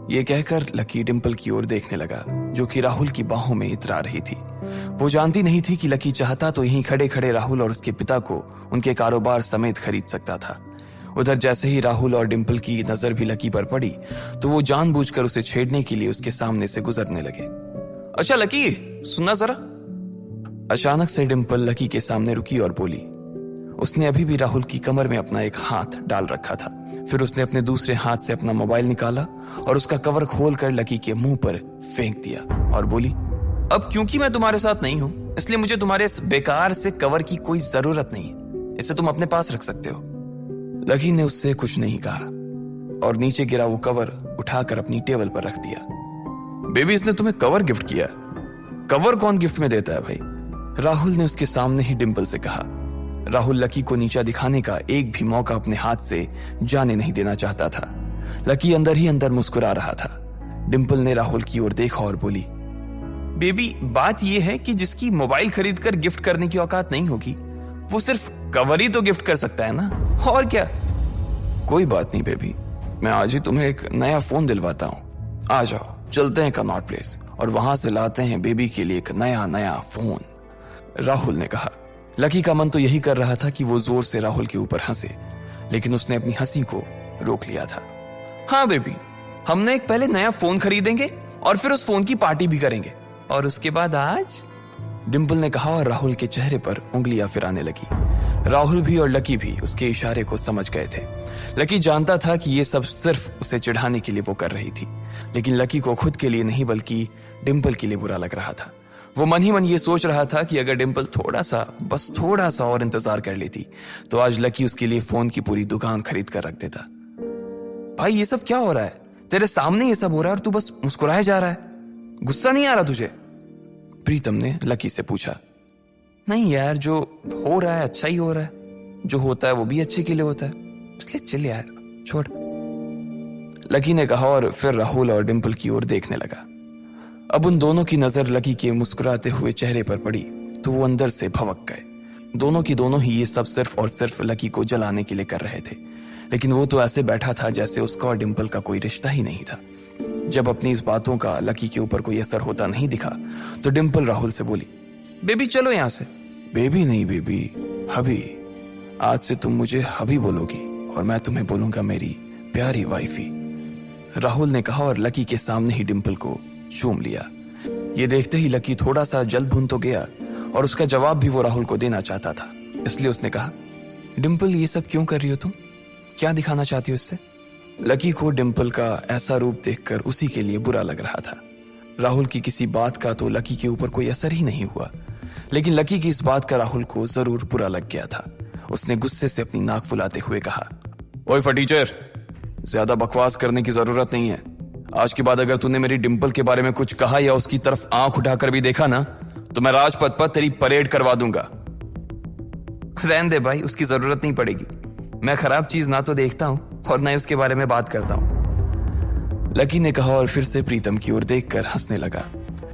ये कहकर लकी डिंपल की ओर देखने लगा। जो कि राहुल की बाहों में इतरा रही थी। वो जानती नहीं थी कि लकी चाहता तो यहीं खड़े खड़े राहुल और उसके पिता को उनके कारोबार समेत खरीद सकता था। उधर जैसे ही राहुल और डिंपल की नजर भी लकी पर पड़ी तो वो जानबूझकर उसे छेड़ने के लिए उसके सामने से गुजरने लगे। अच्छा लकी, सुनना जरा। अचानक से डिंपल लकी के सामने रुकी और बोली। उसने अभी भी राहुल की कमर में अपना एक हाथ डाल रखा था। फिर उसने अपने दूसरे हाथ से अपना मोबाइल निकाला और उसका कवर खोलकर लकी के मुंह पर फेंक दिया और बोली, अब क्योंकि मैं तुम्हारे साथ नहीं हूं इसलिए मुझे तुम्हारे इस बेकार से कवर की कोई जरूरत नहीं है, इसे तुम अपने पास रख सकते हो। लकी ने उससे कुछ नहीं कहा और नीचे गिरा वो कवर उठाकर अपनी टेबल पर रख दिया। बेबी, इसने तुम्हें कवर गिफ्ट किया? कवर कौन गिफ्ट में देता है भाई? राहुल ने उसके सामने ही डिंपल से कहा। राहुल लकी को नीचा दिखाने का एक भी मौका अपने हाथ से जाने नहीं देना चाहता था। लकी अंदर ही अंदर मुस्कुरा रहा था। डिंपल ने राहुल की ओर देखा और बोली, बेबी, बात यह है कि जिसकी मोबाइल खरीदकर गिफ्ट करने की औकात नहीं होगी वो सिर्फ कवर ही तो गिफ्ट कर सकता है ना, और क्या। कोई बात नहीं बेबी, मैं आज ही तुम्हें एक नया फोन दिलवाता हूँ। आ जाओ, चलते हैं कनॉट प्लेस और वहां से लाते हैं बेबी के लिए एक नया फोन, राहुल ने कहा। लकी का मन तो यही कर रहा था कि वो जोर से राहुल के ऊपर हंसे, लेकिन उसने अपनी हंसी को रोक लिया था। हाँ बेबी, हमने एक पहले नया फोन खरीदेंगे और फिर उस फोन की पार्टी भी करेंगे, और उसके बाद आज, डिंपल ने कहा और राहुल के चेहरे पर उंगलियां फिराने लगी। राहुल भी और लकी भी उसके इशारे को समझ गए थे। लकी जानता था कि ये सब सिर्फ उसे चिढ़ाने के लिए वो कर रही थी, लेकिन लकी को खुद के लिए नहीं बल्कि डिंपल के लिए बुरा लग रहा था। वो मन ही मन ये सोच रहा था कि अगर डिंपल बस थोड़ा सा और इंतजार कर लेती तो आज लकी उसके लिए फोन की पूरी दुकान खरीद कर रख देता। भाई ये सब क्या हो रहा है? तेरे सामने ये सब हो रहा है और तू बस मुस्कुराए जा रहा है। गुस्सा नहीं आ रहा तुझे? प्रीतम ने लकी से पूछा। नहीं यार, जो हो रहा है अच्छा ही हो रहा है, जो होता है वो भी अच्छे के लिए होता है, इसलिए चिल यार, छोड़, लकी ने कहा और फिर राहुल और डिंपल की ओर देखने लगा। अब उन दोनों की नजर लकी के मुस्कुराते हुए चेहरे पर पड़ी तो वो अंदर से भवक गए। दोनों की दोनों ही ये सब सिर्फ और सिर्फ लकी को जलाने के लिए कर रहे थे, लेकिन वो तो ऐसे बैठा था जैसे उसका और डिंपल का कोई रिश्ता ही नहीं था। जब अपनी इस बातों का लकी के ऊपर कोई असर होता नहीं दिखा तो डिंपल राहुल से बोली, बेबी चलो यहां से। बेबी नहीं बेबी, हबी। आज से तुम मुझे हबी बोलोगी और मैं तुम्हें बोलूंगा मेरी प्यारी वाइफी, राहुल ने कहा और लकी के सामने ही डिंपल को चूम लिया। ये देखते ही लकी थोड़ा सा जल भुन तो गया और उसका जवाब भी वो राहुल को देना चाहता था, इसलिए उसने कहा, डिंपल ये सब क्यों कर रही हो तुम? क्या दिखाना चाहती हो इससे? लकी को डिंपल का ऐसा रूप देखकर उसी के लिए बुरा लग रहा था। राहुल की किसी बात का तो लकी के ऊपर कोई असर ही नहीं हुआ, लेकिन लकी की इस बात का राहुल को जरूर बुरा लग गया था। उसने गुस्से से अपनी नाक फुलाते हुए कहा, ओए फटीचर, ज्यादा बकवास करने की जरूरत नहीं है। आज के बाद अगर तूने मेरी डिंपल के बारे में कुछ कहा या उसकी तरफ आंख उठाकर भी देखा ना तो मैं राजपथ पर तेरी परेड करवा दूंगा। रहने दे भाई, उसकी जरूरत नहीं पड़ेगी। मैं खराब चीज ना तो देखता हूं और ना ही उसके बारे में बात करता हूं, लकी ने कहा और फिर से प्रीतम की ओर देखकर हंसने लगा।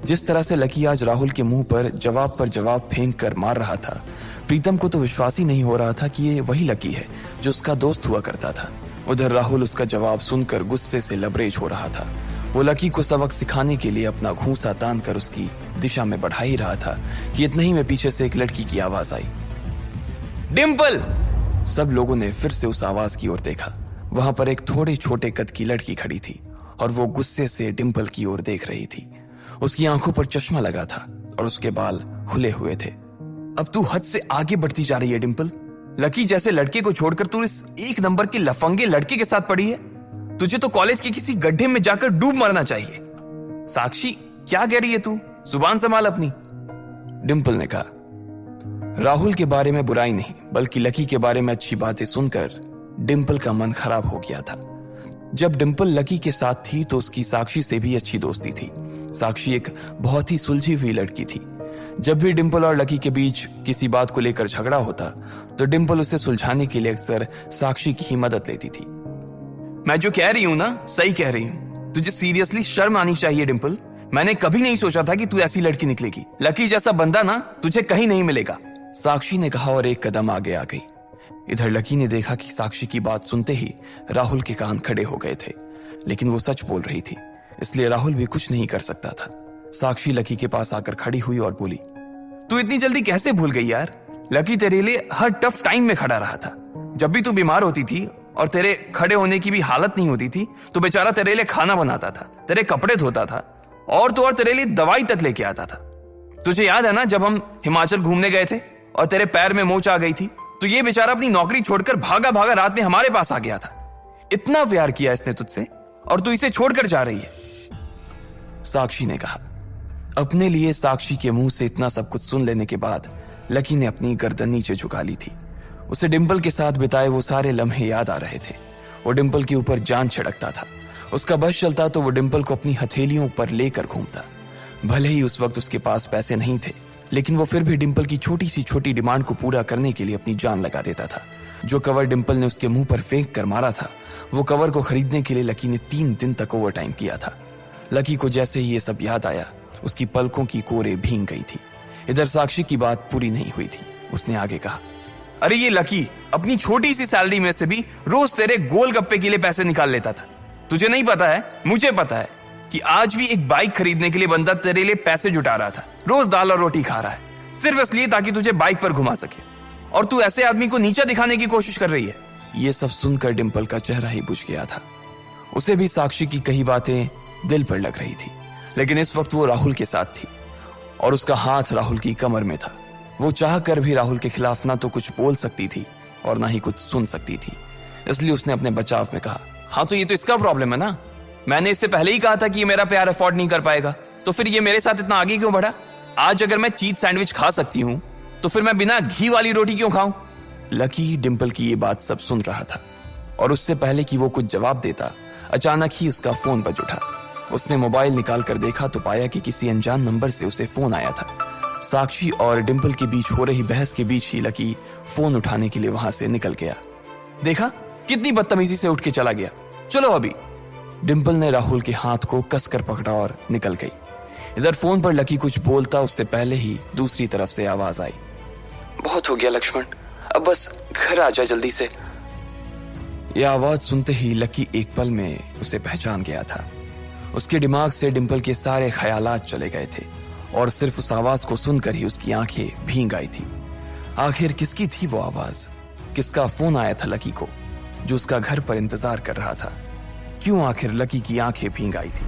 जिस तरह से लकी आज राहुल के मुंह पर जवाब फेंक कर मार रहा था, प्रीतम को तो विश्वास ही नहीं हो रहा था कि ये वही लकी है जो उसका दोस्त हुआ करता था। उधर राहुल उसका जवाब सुनकर गुस्से से लबरेज हो रहा था। वो लकी को सबक सिखाने के लिए अपना घूंसा तान कर उसकी दिशा में बढ़ा ही रहा था कि इतना ही में पीछे से एक लड़की की आवाज आई, डिंपल। सब लोगों ने फिर से उस आवाज की ओर देखा। वहां पर एक थोड़े छोटे कद की लड़की खड़ी थी और वो गुस्से से डिंपल की ओर देख रही थी। उसकी आंखों पर चश्मा लगा था और उसके बाल खुले हुए थे। अब तू हद से आगे बढ़ती जा रही है डिंपल। लकी जैसे लड़के को छोड़कर तू इस एक नंबर के लफंगे लड़के के साथ पड़ी है। तुझे तो कॉलेज के किसी गड्ढे में जाकर डूब मरना चाहिए। साक्षी, क्या कह रही है तू? जुबान संभाल अपनी, डिंपल ने कहा। राहुल के बारे में बुराई नहीं बल्कि लकी के बारे में अच्छी बातें सुनकर डिंपल का मन खराब हो गया था। जब डिंपल लकी के साथ थी तो उसकी साक्षी से भी अच्छी दोस्ती थी। साक्षी एक बहुत ही सुलझी हुई लड़की थी। जब भी डिंपल और लकी के बीच किसी बात को लेकर झगड़ा होता तो डिंपल उसे सुलझाने के लिए अक्सर साक्षी की ही मदद लेती थी। मैं जो कह रही हूं ना सही कह रही हूं। तुझे सीरियसली शर्म आनी चाहिए डिंपल। मैंने कभी नहीं सोचा था कि तू ऐसी लड़की निकलेगी। लकी जैसा बंदा ना तुझे कहीं नहीं मिलेगा, साक्षी ने कहा और एक कदम आगे आ गई। इधर लकी ने देखा कि साक्षी की बात सुनते ही राहुल के कान खड़े हो गए थे, लेकिन वो सच बोल रही थी, इसलिए राहुल भी कुछ नहीं कर सकता था। साक्षी लकी के पास आकर खड़ी हुई और बोली, तू इतनी जल्दी कैसे भूल गई यार? लकी तेरे लिए हर टफ टाइम में खड़ा रहा था। जब भी तू बीमार होती थी और तेरे खड़े होने की भी हालत नहीं होती थी तो बेचारा तेरे लिए खाना बनाता था, तेरे कपड़े धोता था और तो और तेरे लिए दवाई तक लेके आता था। तुझे याद है ना जब हम हिमाचल घूमने गए थे और तेरे पैर में मोच आ गई थी तो ये बेचारा अपनी नौकरी छोड़कर भागा भागा रात में हमारे पास आ गया था। इतना प्यार किया इसने तुझसे और तू इसे छोड़कर जा रही है, साक्षी ने कहा। अपने लिए साक्षी के मुंह से इतना सब कुछ सुन लेने के बाद लकी ने अपनी गर्दन नीचे झुका ली थी। उसे डिंपल के साथ बिताए वो सारे लम्हे याद आ रहे थे। वो डिंपल के ऊपर जान छिड़कता था। उसका बस चलता तो वो डिंपल को अपनी हथेलियों पर लेकर घूमता। भले ही उस वक्त उसके पास पैसे नहीं थे, लेकिन वो फिर भी डिंपल की छोटी सी छोटी डिमांड को पूरा करने के लिए अपनी जान लगा देता था। जो कवर डिंपल ने उसके मुंह पर फेंक कर मारा था, वो कवर को खरीदने के लिए लकी ने 3 दिन तक ओवर टाइम किया था। लकी को जैसे ही ये सब याद आया, उसकी पलकों की कोरे भींग गई थी। इधर साक्षी की बात पूरी नहीं हुई थी। उसने आगे कहा, अरे ये लकी अपनी छोटी सी सैलरी में से भी रोज तेरे गोलगप्पे के लिए पैसे निकाल लेता था। तुझे नहीं पता है, मुझे पता है कि आज भी एक बाइक खरीदने के लिए बंदा तेरे लिए पैसे जुटा रहा था। रोज दाल और रोटी खा रहा है सिर्फ इसलिए ताकि तुझे बाइक पर घुमा सके, और तू ऐसे आदमी को नीचा दिखाने की कोशिश कर रही है। ये सब सुनकर डिंपल का चेहरा ही बुझ गया था। उसे भी साक्षी की कही बातें दिल पर लग रही थी, लेकिन इस वक्त वो राहुल के साथ थी और उसका हाथ राहुल की कमर में था। वो चाह कर भी राहुल के खिलाफ ना तो कुछ बोल सकती थी और ना ही कुछ सुन सकती थी। इसलिए उसने अपने बचाव में कहा, हाँ तो ये तो इसका प्रॉब्लम है ना। मैंने इससे पहले ही कहा था कि ये मेरा प्यार अफोर्ड नहीं कर पाएगा, तो फिर ये मेरे साथ इतना आगे क्यों बढ़ा? आज अगर मैं चीज सैंडविच खा सकती हूँ तो फिर मैं बिना घी वाली रोटी क्यों खाऊं? लकी डिंपल की ये बात सब सुन रहा था और उससे पहले कि वो कुछ जवाब देता, अचानक ही उसका फोन बज उठा। उसने मोबाइल निकाल कर देखा तो पाया कि किसी अनजान नंबर से उसे फोन आया था। साक्षी और डिंपल के बीच हो रही बहस के बीच ही लकी फोन उठाने के लिए वहां से निकल गया। देखा कितनी बदतमीजी से उठ के चला गया। चलो अभी। डिंपल ने राहुल के हाथ को कसकर पकड़ा और निकल गई। इधर फोन पर लकी कुछ बोलता उससे पहले ही दूसरी तरफ से आवाज आई, बहुत हो गया लक्ष्मण, अब बस घर आ जा जल्दी से। यह आवाज सुनते ही लकी एक पल में उसे पहचान गया था। उसके दिमाग से डिंपल के सारे ख्यालात चले गए थे और सिर्फ उस आवाज को सुनकर ही उसकी आंखें भीग आई थी। आखिर किसकी थी वो आवाज? किसका फोन आया था लकी को जो उसका घर पर इंतजार कर रहा था? क्यों आखिर लकी की आंखें भीग आई थी?